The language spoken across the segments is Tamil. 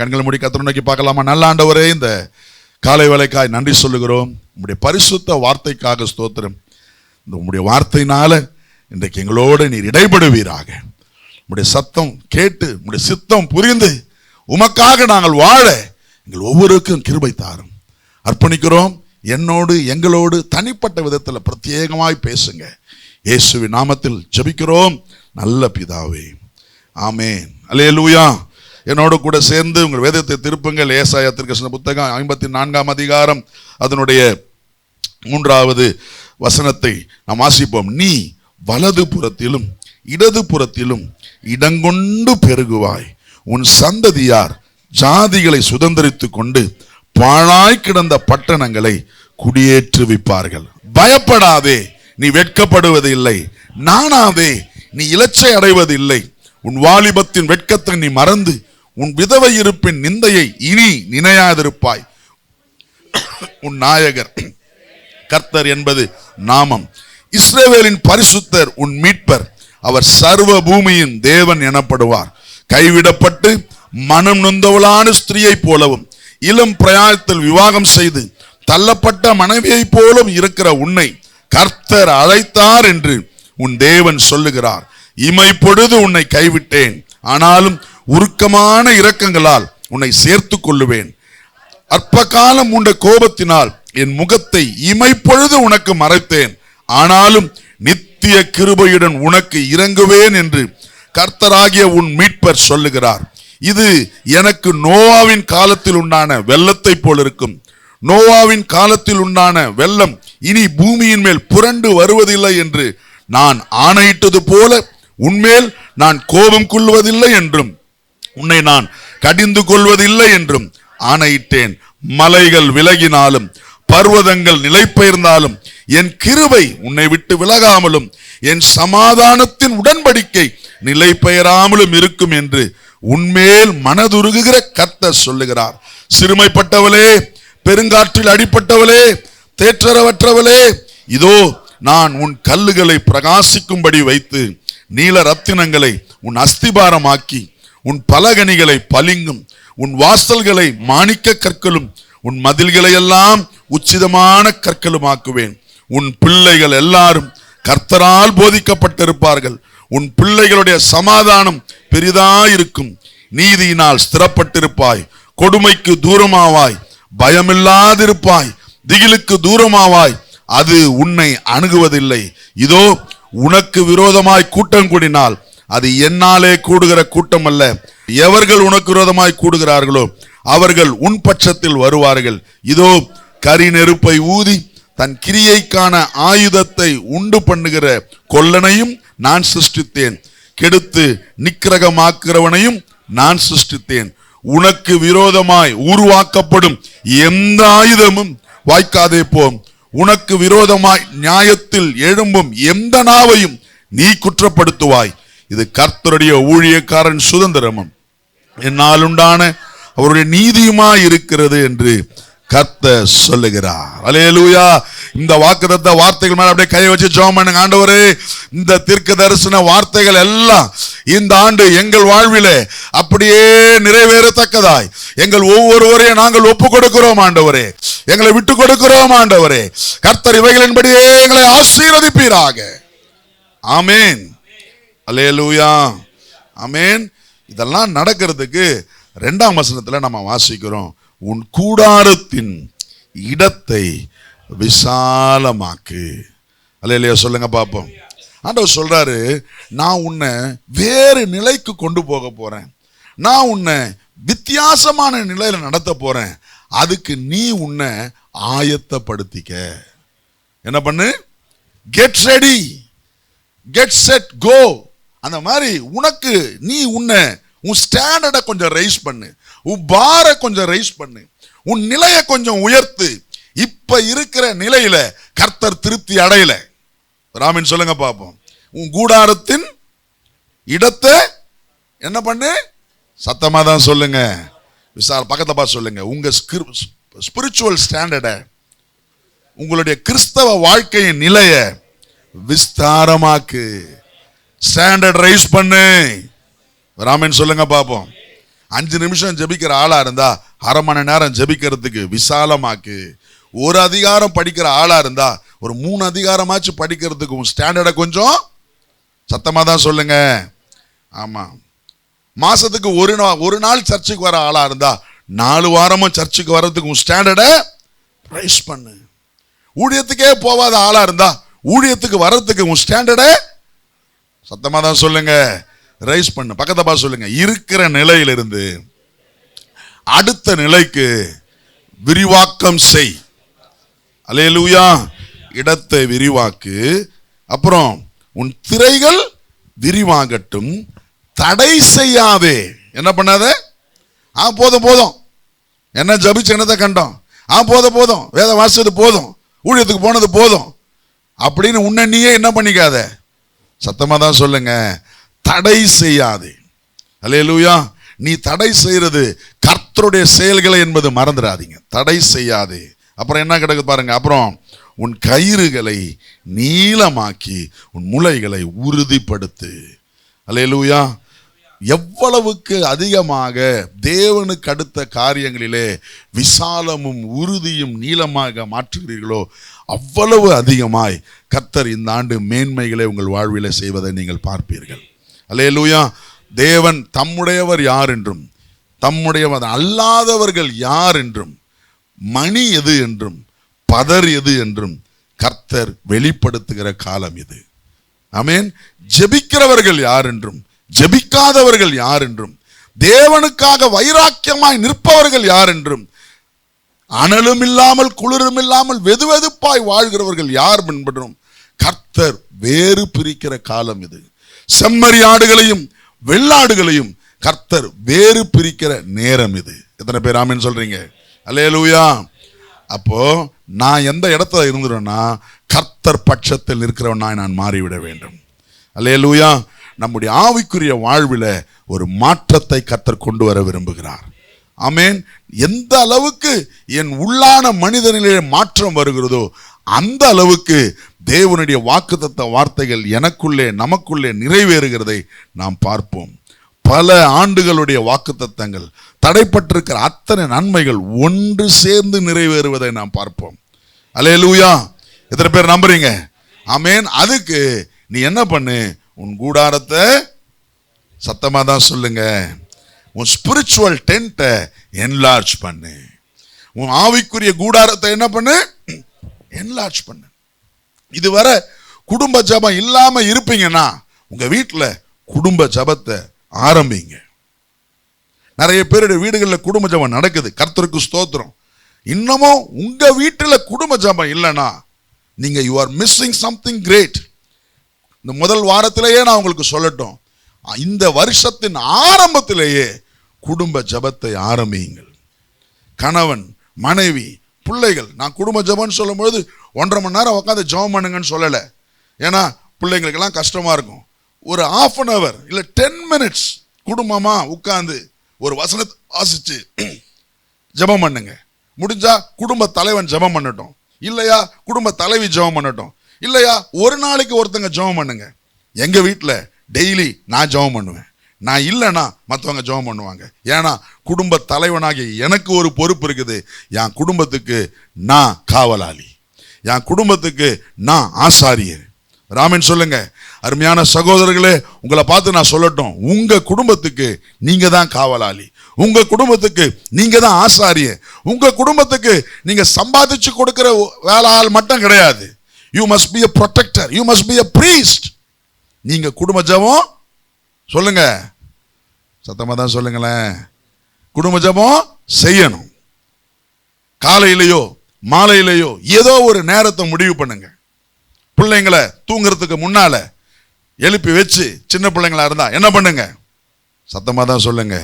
கண்களை மூடி கர்த்தரை நோக்கி பார்க்கலாமா? நல்ல ஆண்டவரே, இந்த காலை வேளைக்காய் நன்றி சொல்லுகிறோம். உம்முடைய பரிசுத்த வார்த்தைக்காக ஸ்தோத்திரம். இந்த உம்முடைய வார்த்தையினால இன்றைக்கு எங்களோடு நீர் இடைபடுவீராக. உம்முடைய சத்தம் கேட்டு உம்முடைய சித்தம் புரிந்து உமக்காக நாங்கள் வாழ எங்கள் ஒவ்வொருக்கும் கிருபை தாரும். அர்ப்பணிக்கிறோம். என்னோடு எங்களோடு தனிப்பட்ட விதத்தில் பிரத்யேகமாய் பேசுங்க. இயேசுவின் நாமத்தில் ஜெபிக்கிறோம் நல்ல பிதாவே, ஆமென். அல்லேலூயா. என்னோடு கூட சேர்ந்து உங்கள் வேதத்தை திருப்புங்கள். ஏசாயா தீர்க்கதரிசன புத்தகம் 54ஆம் அதிகாரம் அதனுடைய 3வது வசனத்தை நாம் வாசிப்போம். நீ வலது புறத்திலும் இடது புறத்திலும் இடங்கொண்டு பெருகுவாய், உன் சந்ததியார் ஜாதிகளை சுதந்திரித்துக் கொண்டு பாழாய் கிடந்த பட்டணங்களை குடியேற்றுவிப்பார்கள். பயப்படாதே, நீ வெட்கப்படுவது இல்லை. நானாவே, நீ இலச்சை அடைவது இல்லை. உன் வாலிபத்தின் வெட்கத்தை நீ மறந்து உன் விதவை இருப்பின் நிந்தையை இனி நினையாதிருப்பாய். உன் நாயகர் கர்த்தர் என்பது நாமம். இஸ்ரவேலின் பரிசுத்தர் உன் மீட்பர். அவர் சர்வ பூமியின் தேவன் எனப்படுவார். கைவிடப்பட்டு மனம் நொந்தவளான ஸ்திரீயை போலவும் இளம் பிரயாணத்தில் விவாகம் செய்து தள்ளப்பட்ட மனைவியை போலும் இருக்கிற உன்னை கர்த்தர் அழைத்தார் என்று உன் தேவன் சொல்லுகிறார். இமை பொழுது உன்னை கைவிட்டேன், ஆனாலும் உருக்கமான இரக்கங்களால் உன்னை சேர்த்து கொள்ளுவேன். அற்ப காலம் உண்ட கோபத்தினால் என் முகத்தை இமைப்பொழுது உனக்கு மறைத்தேன், ஆனாலும் நித்திய கிருபையுடன் உனக்கு இறங்குவேன் என்று கர்த்தராகிய உன் மீட்பர் சொல்லுகிறார். இது எனக்கு நோவாவின் காலத்தில் உண்டான வெள்ளத்தை போல் இருக்கும். நோவாவின் காலத்தில் உண்டான வெள்ளம் இனி பூமியின் மேல் புரண்டு வருவதில்லை என்று நான் ஆணையிட்டது போல உன்மேல் நான் கோபம் கொள்வதில்லை என்றும் உன்னை நான் கடிந்து கொள்வதில்லை என்றும் ஆணையிட்டேன். மலைகள் விலகினாலும் பர்வதங்கள் நிலைபெயர்ந்தாலும் என் கிருபை உன்னை விட்டு விலகாமலும் என் சமாதானத்தின் உடன்படிக்கை நிலைபெயராமலும் இருக்கும் என்று உன்மேல் மனதுருகுகிற கர்த்தர் சொல்லுகிறார். சிறுமைப்பட்டவளே, பெருங்காற்றில் அடிப்பட்டவளே, தேற்றரவற்றவளே, இதோ நான் உன் கல்லுகளை பிரகாசிக்கும்படி வைத்து நீல ரத்தினங்களை உன் அஸ்திபாரமாக்கி உன் பலகணிகளை பளிங்கும் உன் வாசல்களை மாணிக்க கற்களும் உன் மதில்களை எல்லாம் உச்சிதமான கற்களுமாக்குவேன். உன் பிள்ளைகள் எல்லாரும் கர்த்தரால் போதிக்கப்பட்டிருப்பார்கள். உன் பிள்ளைகளுடைய சமாதானம் பெரிதாயிருக்கும். நீதியினால் ஸ்திரப்பட்டிருப்பாய். கொடுமைக்கு தூரமாவாய். பயமில்லாதிருப்பாய். திகிலுக்கு தூரமாவாய். அது உன்னை அணுகுவதில்லை. இதோ உனக்கு விரோதமாய் கூட்டம் கூடினால் அது என்னாலே கூடுகிற கூட்டம் அல்ல. எவர்கள் உனக்கு விரோதமாய் கூடுகிறார்களோ அவர்கள் உன் பட்சத்தில் வருவார்கள். இதோ கரி நெருப்பை ஊதி தன் கிரியைக்கான ஆயுதத்தை உண்டு பண்ணுகிற கொல்லனையும் நான் சிருஷ்டித்தேன். கெடுத்து நிக்கிரகமாக்குறவனையும் நான் சிருஷ்டித்தேன். உனக்கு விரோதமாய் உருவாக்கப்படும் எந்த ஆயுதமும் வாய்க்காதே போம். உனக்கு விரோதமாய் நியாயத்தில் எழும்பும் எந்த நாவையும் நீ குற்றப்படுத்துவாய். இது கர்த்தருடைய ஊழியக்காரன் சுதந்திரமும் என்னால் உண்டான அவருடைய நீதியுமாய் இருக்கிறது என்று கர்த்தர் சொல்லுகிறார். அல்லேலூயா. இந்த வாக்குத்தத்த வார்த்தைகள் மேல அப்படியே கையை வச்சு ஜெபம் பண்ணுங்க. ஆண்டவரே, இந்த தீர்க்க தரிசன வார்த்தைகள் எல்லாம் இந்த ஆண்டு எங்கள் வாழ்விலே அப்படியே நிறைவேறத்தக்கதாய் எங்கள் ஒவ்வொருவரையும் நாங்கள் ஒப்பு கொடுக்கிறோம் ஆண்டவரே. எங்களை விட்டு கொடுக்கிறோம் ஆண்டவரே. கர்த்தர் இவைகளின்படியே எங்களை ஆசீர்வதிப்பீராக. ஆமேன். அல்லேலூயா. ஆமேன். இதெல்லாம் நடக்கிறதுக்கு 2ஆம் வசனத்துல நம்ம வாசிக்கிறோம். உன் கூடாரத்தின் இடத்தை விசாலமாக்கு. அல்லேலூயா சொல்லுங்க பாப்போம். ஆண்டவர் சொல்றாரு, நான் உன்னை வேறு நிலைக்கு கொண்டு போக போறேன். நான் உன்னை வித்தியாசமான நிலையில நடத்த போறேன். அதுக்கு நீ உன்னை ஆயத்தப்படுத்திக்க. என்ன பண்ணு? கெட் ரெடி, கெட் செட், கோ. அந்த மாதிரி உனக்கு நீ உன்னை உன் ஸ்டாண்டர்டை கொஞ்சம் ரைஸ் பண்ணு. உன் பாரை கொஞ்சம் ரைஸ் பண்ணு. உன் நிலையை கொஞ்சம் உயர்த்து. இப்ப இருக்கிற நிலையில கர்த்தர் திருப்தி அடையல. ராமன் சொல்லுங்க பாப்போம். உன் கூடாரத்தின் இடத்தை என்ன பண்ணு? சத்தமா தான் சொல்லுங்க. விசால் பக்கத்தை பார்த்து சொல்லுங்க. உங்க ஸ்பிரிச்சுவல் ஸ்டாண்டர்ட, உங்களுடைய கிறிஸ்தவ வாழ்க்கையின் நிலைய விஸ்தாரமாக்கு. ஸ்டாண்டர்ட் ரைஸ் பண்ணு. ராமன் சொல்லுங்க பாப்போம். 5 நிமிஷம் ஜெபிக்கிற ஆளா இருந்தா அரை மணி நேரம் ஜெபிக்கிறதுக்கு விசாலமாக்கு. ஒரு அதிகாரம் படிக்கிற ஆளா இருந்தா ஒரு 3 அதிகாரமாச்சு படிக்கிறதுக்கு உன் ஸ்டாண்டர்டை கொஞ்சம் சத்தமா தான் சொல்லுங்க. ஆமா, மாசத்துக்கு ஒரு நாள் சர்ச்சுக்கு வர ஆளா இருந்தா 4 வாரமும் சர்ச்சுக்கு வர்றதுக்கு உன் ஸ்டாண்டர்டை ரைஸ் பண்ணு. ஊழியத்துக்கே போவாத ஆளா இருந்தா ஊழியத்துக்கு வர்றதுக்கு உன் ஸ்டாண்டர்டை சத்தமா தான் சொல்லுங்க ரைஸ் பண்ணு. பக்கத்தை பார்த்து சொல்லுங்க, இருக்கிற நிலையிலிருந்து அடுத்த நிலைக்கு விரிவாக்கம் செய். அல்லேலூயா. இடத்தை விரிவாக்கு. அப்புறம் உன் திரைகள் விரிவாகட்டும், தடை செய்யாதே. என்ன பண்ணாத? போதும் போதும், என்ன ஜபிச்சு என்னத்தை கண்டோம், போதும் வேத வாசிச்சது போதும், ஊழியத்துக்கு போனது போதும் அப்படின்னு உன்னை நீயே என்ன பண்ணிக்காத. சத்தமா தான் சொல்லுங்க, தடை செய்யாதே. அல்லேலூயா. நீ தடை செய்யறது கர்த்தருடைய செயல்களை என்பது மறந்துடாதீங்க. தடை செய்யாதே. அப்புறம் என்ன கிடக்கு பாருங்க, அப்புறம் உன் கயிறுகளை நீளமாக்கி உன் முளைகளை உறுதிப்படுத்து. அல்லேலூயா. எவ்வளவுக்கு அதிகமாக தேவனுக்கு அடுத்த காரியங்களிலே விசாலமும் உறுதியும் நீளமாக மாற்றுகிறீர்களோ அவ்வளவு அதிகமாய் கர்த்தர் இந்த ஆண்டு மேன்மைகளை உங்கள் வாழ்விலே செய்வதை நீங்கள் பார்ப்பீர்கள். அல்லேலூயா. தேவன் தம்முடையவர் யார் என்றும் தம்முடையவர் அல்லாதவர்கள் யார் என்றும் மணி எது என்றும் பதர் எது என்றும் கர்த்தர் வெளிப்படுத்துகிற காலம் இது. ஆமென். ஜெபிக்கிறவர்கள் யார் என்றும் ஜெபிக்காதவர்கள் யார் என்றும், தேவனுக்காக வைராக்கியமாய் நிற்பவர்கள் யார் என்றும், அனலும் இல்லாமல் குளிரும் இல்லாமல் வெதுவெதுப்பாய் வாழ்கிறவர்கள் யார் என்பதும் கர்த்தர் வேறு பிரிக்கிற காலம் இது. செம்மறி ஆடுகளையும் வெள்ளாடுகளையும் கர்த்தர் வேறு பிரிக்கிற நேரம் இது. எத்தனை பேர் ஆமென் சொல்றீங்க? அல்லேலூயா. அப்போ நான் எந்த இடத்துல இருந்துறேன்னா கர்த்தர் பட்சத்தில் இருக்கிறவனாய் நான் மாறிவிட வேண்டும். அல்லேலூயா. நம்முடைய ஆவிக்குரிய வாழ்வில் ஒரு மாற்றத்தை கர்த்தர் கொண்டு வர விரும்புகிறார். ஆமென். எந்த அளவுக்கு என் உள்ளான மனிதனிலே மாற்றம் வருகிறதோ அந்த அளவுக்கு தேவனுடைய வாக்குத்தத்த வார்த்தைகள் எனக்குள்ளே நமக்குள்ளே நிறைவேறுகிறதை நாம் பார்ப்போம். பல ஆண்டுகளுடைய வாக்குத்தத்தங்கள், தடைப்பட்டிருக்கிற அத்தனை நன்மைகள் ஒன்று சேர்ந்து நிறைவேறுவதை நாம் பார்ப்போம். அல்லேலூயா. எத்தனை பேர் நம்புறீங்க? ஆமென். அதுக்கு நீ என்ன பண்ணு, உன் கூடாரத்தை சத்தமா தான் சொல்லுங்க, உன் ஸ்பிரிச்சுவல் டென்ட்டை என்லார்ஜ் பண்ணு. உன் ஆவிக்குரிய கூடாரத்தை என்ன பண்ணு, என்லார்ஜ் பண்ணு. இதுவரை குடும்ப ஜபம் இல்லாம இருப்பீங்கன்னா உங்க வீட்டில் குடும்ப ஜபத்தை ஆரம்பிங்க. நிறைய பேருடைய வீடுகளில் குடும்ப ஜபம் நடக்குது, கர்த்தருக்கு ஸ்தோத்திரம். இன்னமும் உங்க வீட்டில் குடும்ப ஜபம் இல்லைன்னா நீங்க you are missing something great. இந்த முதல் வாரத்திலேயே நான் உங்களுக்கு சொல்லட்டும், இந்த வருஷத்தின் ஆரம்பத்திலேயே குடும்ப ஜபத்தை ஆரம்பியுங்கள். கணவன் மனைவி பிள்ளைகள், நான் குடும்ப ஜபம்னு சொல்லும் பொழுது 1.5 மணி நேரம் உட்காந்து ஜபம் பண்ணுங்கன்னு சொல்லலை. ஏன்னா பிள்ளைங்களுக்கெல்லாம் கஷ்டமா இருக்கும். ஒரு 1/2 hour இல்லை 10 minutes குடும்பமா உட்கார்ந்து ஒரு வசனத்தை வாசிச்சு ஜபம் பண்ணுங்க. முடிஞ்சா குடும்ப தலைவன் ஜபம் பண்ணட்டும், இல்லையா குடும்ப தலைவி ஜபம் பண்ணட்டும், இல்லையா ஒரு நாளைக்கு ஒருத்தங்க ஜெபம் பண்ணுங்க. எங்க வீட்டில் டெய்லி நான் ஜெபம் பண்ணுவேன், நான் இல்லைன்னா மற்றவங்க ஜெபம் பண்ணுவாங்க. ஏன்னா குடும்ப தலைவனாகிய எனக்கு ஒரு பொறுப்பு இருக்குது. என் குடும்பத்துக்கு நான் காவலாளி, என் குடும்பத்துக்கு நான் ஆசாரியர். ராமன் சொல்லுங்க. அருமையான சகோதரர்களே, உங்களை பார்த்து நான் சொல்லட்டும், உங்க குடும்பத்துக்கு நீங்க தான் காவலாளி, உங்க குடும்பத்துக்கு நீங்க தான் ஆசாரியர், உங்க குடும்பத்துக்கு நீங்க சம்பாதிச்சு கொடுக்கிற வேளாள் மட்டும் கிடையாது. You must be a protector. You must be a priest. நீங்க குடும்ப ஜெபம் சொல்லுங்க, சத்தமா தான் சொல்லுங்களேன், குடும்ப ஜெபம் செய்யணும். காலையிலையோ மாலையிலையோ ஏதோ ஒரு நேரத்தை முடிவு பண்ணுங்க. பிள்ளைங்களை தூங்குறதுக்கு முன்னால எழுப்பி வச்சு, சின்ன பிள்ளைங்களா இருந்தா என்ன பண்ணுங்க, சத்தமா தான் சொல்லுங்க,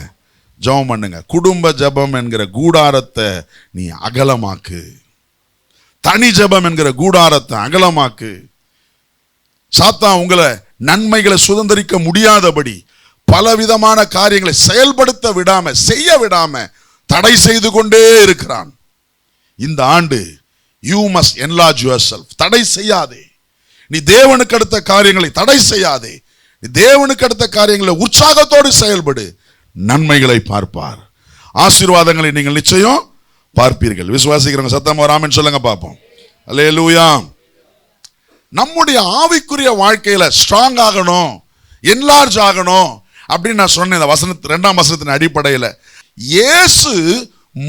ஜெபம் பண்ணுங்க. குடும்ப ஜெபம் என்கிற கூடாரத்தை நீ அகலமாக்கு. தனி ஜெபம் என்கிற கூடாரத்தை அகலமாக்கு. சாத்தான் உங்களை நன்மைகளை சுதந்திரிக்க முடியாதபடி பலவிதமான காரியங்களை செயல்படுத்த விடாம, செய்ய விடாம தடை செய்து கொண்டே இருக்கிறான். இந்த ஆண்டு you must enlarge yourself. தடை செய்யாதே. நீ தேவனுக்கு அடுத்த காரியங்களை தடை செய்யாதே. நீ தேவனுக்கு அடுத்த காரியங்களை உற்சாகத்தோடு செயல்படு. நன்மைகளை பார்ப்பார். ஆசீர்வாதங்களை நீங்கள் நிச்சயம் பார்ப்பீர்கள். விசுவாசிக்கிறவங்க சத்தமா ஆமென் சொல்லுங்க பார்ப்போம். அல்லேலூயா. நம்முடைய ஆவிக்குரிய வாழ்க்கையில ஸ்ட்ராங் ஆகணும், என்லார்ஜ் ஆகணும் அப்படின்னு நான் சொன்னேன். இந்த வசனத்து 2ஆம் வசனத்தின் அடிப்படையில் இயேசு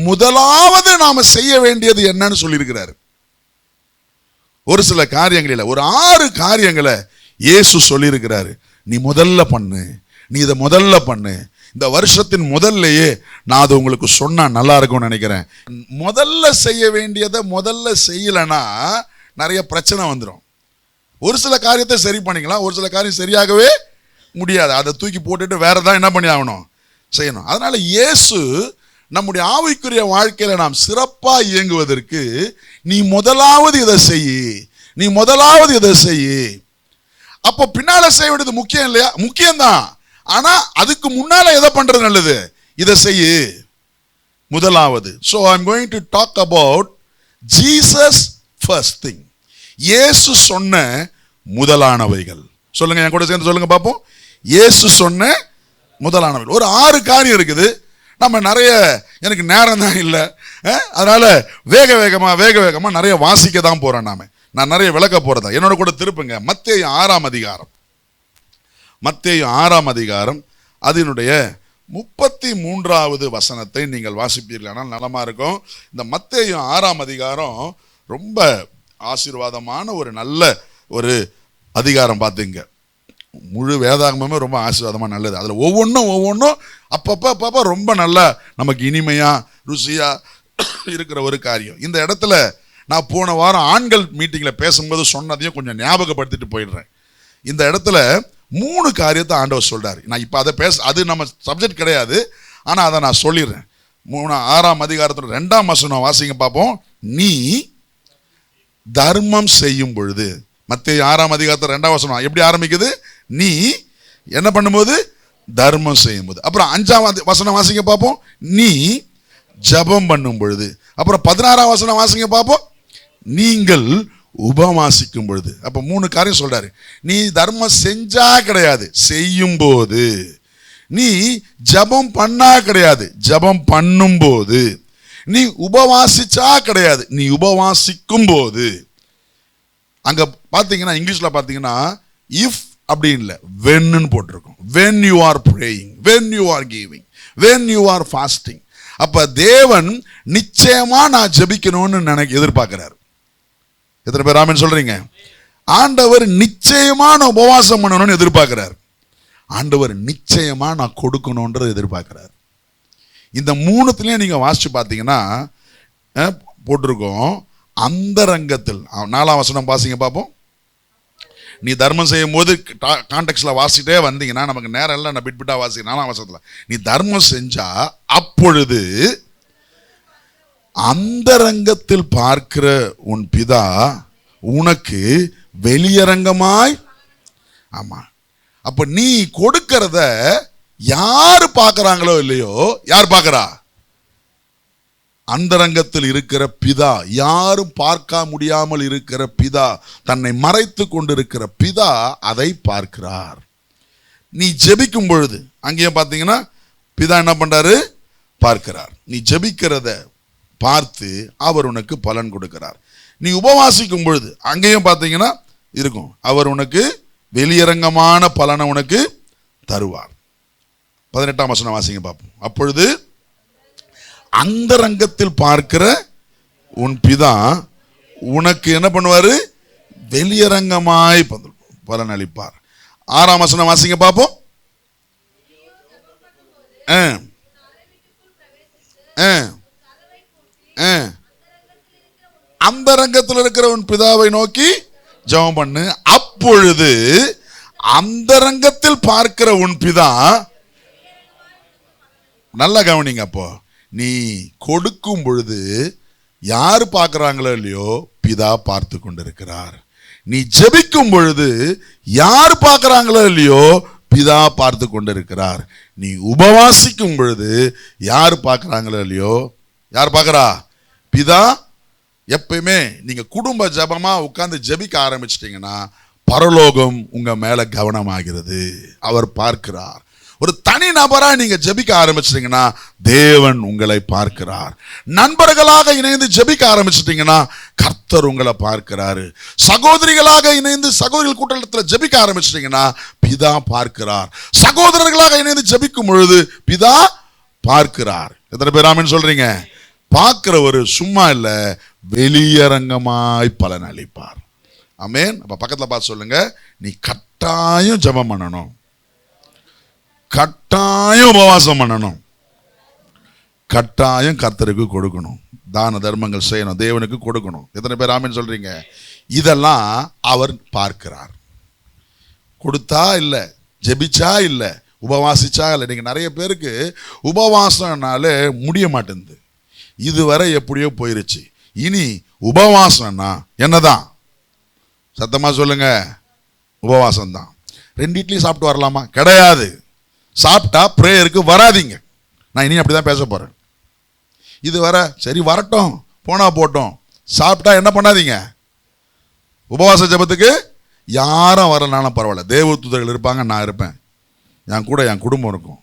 முதலாவது நாம செய்ய வேண்டியது என்னன்னு சொல்லியிருக்கிறார். ஒரு சில காரியங்களில் ஒரு 6 காரியங்களை இயேசு சொல்லியிருக்கிறாரு. நீ முதல்ல பண்ணு, நீ இதை முதல்ல பண்ணு. இந்த வருஷத்தின் முதல்லையே நான் அது உங்களுக்கு சொன்னா நல்லா இருக்கும்னு நினைக்கிறேன். முதல்ல செய்ய வேண்டியதை முதல்ல செய்யலைன்னா நிறைய பிரச்சனை வந்துடும். ஒரு சில காரியத்தை சரி பண்ணிக்கலாம், ஒரு சில காரியம் சரியாகவே முடியாது. அதை தூக்கி போட்டுட்டு வேற தான் என்ன பண்ணி ஆகணும், செய்யணும். அதனால இயேசு நம்முடைய ஆவிக்குரிய வாழ்க்கையில நாம் சிறப்பா இயங்குவதற்கு நீ முதலாவது இதை செய், நீ முதலாவது இதை செய். அப்போ பின்னால செய்ய வேண்டியது முக்கியம் இல்லையா? முக்கியம்தான். ஆனா அதுக்கு முன்னால எதை பண்றது நல்லது? இதை செய்ய முதலாவது. So I'm going to talk about Jesus first thing. இயேசு சொன்ன முதலானவைகள். சொல்லுங்க, என் கூட சேர்ந்து சொல்லுங்க பாப்போம். இயேசு சொன்ன முதலானவைகள். ஒரு 6 காரியம் இருக்குது. நம்ம நிறைய, எனக்கு நேரம் தான் இல்லை, அதனால வேக வேகமா நிறைய வாசிக்க தான் போறேன். நான் நிறைய விளக்க போறதா. என்னோட கூட திருப்புங்க மத்தேயு 6ஆம் அதிகாரம். மத்தேயு 6ஆம் அதிகாரம் அதனுடைய 33வது வசனத்தை நீங்கள் வாசிப்பீர்களானால் நலமா இருக்கும். இந்த மத்தேயு 6ஆம் அதிகாரம் ரொம்ப ஆசீர்வாதமான ஒரு நல்ல ஒரு அதிகாரம். பார்த்துங்க, முழு வேதாகமே ரொம்ப ஆசீர்வாதமா நல்லது. அதுல ஒவ்வொன்றும் அப்பப்ப ரொம்ப நல்லா நமக்கு இனிமையா ருசியா இருக்கிற ஒரு காரியம். இந்த இடத்துல நான் போன வாரம் ஆண்கள் மீட்டிங்ல பேசும்போது சொன்னதையும் கொஞ்சம் ஞாபகப்படுத்திட்டு போயிடுறேன். இந்த இடத்துல 3 காரியத்தை ஆண்டவர் சொல்றாரு. நான் இப்ப அதை அது நம்ம சப்ஜெக்ட் கிடையாது, ஆனா அதை நான் சொல்லிடுறேன். 6ஆம் அதிகாரத்துல 2ஆம் வசனம் வாசிங்க பார்ப்போம். நீ தர்மம் செய்யும் பொழுது, மத்தேயு 6ஆம் அதிகாரத்துல 2ஆம் வசனம் எப்படி ஆரம்பிக்குது? நீ என்ன பண்ணும்போது? தர்மம் செய்யும் போது. அப்புறம் 5ஆம் வசனம் வாசிங்க பார்ப்போம். நீ ஜெபம் பண்ணும் பொழுது. அப்புறம் 16ஆம் வசனம் வாசிங்க பார்ப்போம். நீங்கள் உபவாசிக்கும் பொழுது. அப்ப 3 காரியம் சொல்றாரு. நீ தர்மம் செஞ்சா கிடையாது, செய்யும் போது. நீ ஜெபம் பண்ணா கிடையாது, ஜெபம் பண்ணும் போது. நீ உபவாசிச்சா கிடையாது, நீ உபவாசிக்கும் போது. அங்க பாத்தீங்கன்னா இங்கிலீஷ்ல பாத்தீங்கன்னா இஃப் அப்படி இல்லை, வென்னு போட்டிருக்கும். when you are praying, when you are giving, when you are fasting. அப்ப தேவன் நிச்சயமா நான் ஜெபிக்கணும்னு எதிர்பார்க்கிறார். எத்தனை பேர் ஆமென் சொல்றீங்க? ஆண்டவர் நிச்சயமா நான் உபவாசம் பண்ணணும்னு எதிர்பார்க்கிறார். ஆண்டவர் நிச்சயமா நான் கொடுக்கணும்ன்றது எதிர்பார்க்கிறார். இந்த 3த்துலயும் நீங்க வாசிச்சு பார்த்தீங்கன்னா போட்டிருக்கோம். அந்தரங்கத்தில் 4ஆம் வசனம் வாசிங்க பார்ப்போம். நீ தர்மம் செய்யும் போது கான்டெக்ட்ல வாசிட்டே வந்தீங்கன்னா நமக்கு நேரம் இல்லை, நான் பிட்பிட்டா வாசிக்க. 4ஆம் வசனத்துல நீ தர்மம் செஞ்சா அப்பொழுது அந்தரங்கத்தில் பார்க்கிற உன் பிதா உனக்கு வெளியரங்கமாய். ஆமா, அப்ப நீ கொடுக்கிறத யாரு பார்க்கறாங்களோ இல்லையோ, யார் பார்க்கறா? அந்தரங்கத்தில் இருக்கிற பிதா, யாரும் பார்க்க முடியாமல் இருக்கிற பிதா, தன்னை மறைத்து கொண்டிருக்கிற பிதா அதை பார்க்கிறார். நீ ஜெபிக்கும் பொழுது அங்கேயும் பார்த்தீங்கன்னா பிதா என்ன பண்றாரு? பார்க்கிறார். நீ ஜெபிக்கிறத பார்த்து அவர் உனக்கு பலன் கொடுக்கிறார். நீ உபவாசிக்கும் பொழுது அங்கேயும் பார்த்தீங்கன்னா இருக்கும், அவர் உனக்கு வெளியரங்கமான பலனை உனக்கு தருவார். 18ஆம் வசனம் வாசிங்க பார்ப்போம். அப்பொழுது அந்தரங்கத்தில் பார்க்கிற உன் பிதா உனக்கு என்ன பண்ணுவாரு? வெளியரங்கமாய் பலன் அளிப்பார். 6ஆம் வசனம் வாசிங்க பார்ப்போம். அந்தரங்கத்தில் இருக்கிற உன் பிதாவை நோக்கி ஜெபம் பண்ணு. அப்பொழுது அந்தரங்கத்தில் பார்க்கிற உன் பிதா, நல்லா கவனிங்க. அப்போ நீ கொடுக்கும் பொழுது யாரு பார்க்கிறாங்களோ இல்லையோ, பிதா பார்த்து கொண்டிருக்கிறார். நீ ஜெபிக்கும் பொழுது யார் பார்க்கிறாங்களோ இல்லையோ, பிதா பார்த்து கொண்டிருக்கிறார். நீ உபவாசிக்கும் பொழுது யார் பார்க்கிறாங்களோ இல்லையோ, யார் பார்க்கிறா? பிதா. எப்பயுமே நீங்க குடும்ப ஜபமா உட்கார்ந்து ஜெபிக்க ஆரம்பிச்சிட்டீங்கன்னா பரலோகம் உங்க மேல கவனமாகிறது. அவர் பார்க்கிறார். ஒரு தனி நபரா நீங்க ஜெபிக்க ஆரம்பிச்சிட்டீங்கன்னா தேவன் உங்களை பார்க்கிறார். நண்பர்களாக இணைந்து ஜெபிக்க ஆரம்பிச்சிட்டீங்கன்னா கர்த்தர் உங்களை பார்க்கிறாரு. சகோதரிகளாக இணைந்து சகோதரிகள் கூட்டத்தில் ஜெபிக்க ஆரம்பிச்சிட்டீங்கன்னா பிதா பார்க்கிறார். சகோதரர்களாக இணைந்து ஜெபிக்கும் பொழுது பிதா பார்க்கிறார். எத்தனை பேர் ஆமென் சொல்றீங்க? பார்க்கிறவர் சும்மா இல்ல, வெளியரங்கமாய் பலன் அளிப்பார். ஆமென். அப்ப பக்கத்துல பார்த்து சொல்லுங்க, நீ கட்டாயம் ஜெபம் பண்ணணும், கட்டாயம் உபவாசம் பண்ணணும், கட்டாயம் கர்த்தருக்கு கொடுக்கணும், தான தர்மங்கள் செய்யணும், தேவனுக்கு கொடுக்கணும். எத்தனை பேர் ஆமென் சொல்றீங்க? இதெல்லாம் அவர் பார்க்கிறார். கொடுத்தா இல்ல, ஜெபிச்சா இல்ல, உபவாசிச்சா இல்லை. நீங்க நிறைய பேருக்கு உபவாசம்னாலே முடிய மாட்டேங்குது. இதுவரை எப்படியோ போயிருச்சு. இனி உபவாசம்னா என்னதான்? சத்தமா சொல்லுங்க, உபவாசம் தான். 2 இட்லி சாப்பிட்டு வரலாமா? கிடையாது. சாப்பிட்டா பிரேயருக்கு வராதிங்க. நான் இனி அப்படிதான் பேச போறேன். இதுவரை சரி வரட்டும், போனா போட்டோம். சாப்பிட்டா என்ன பண்ணாதீங்க. உபவாச ஜெபத்துக்கு யாரும் வரலனாலும் பரவாயில்ல, தேவதூதர்கள் இருப்பாங்க, நான் இருப்பேன், என் கூட என் குடும்பம் இருக்கும்.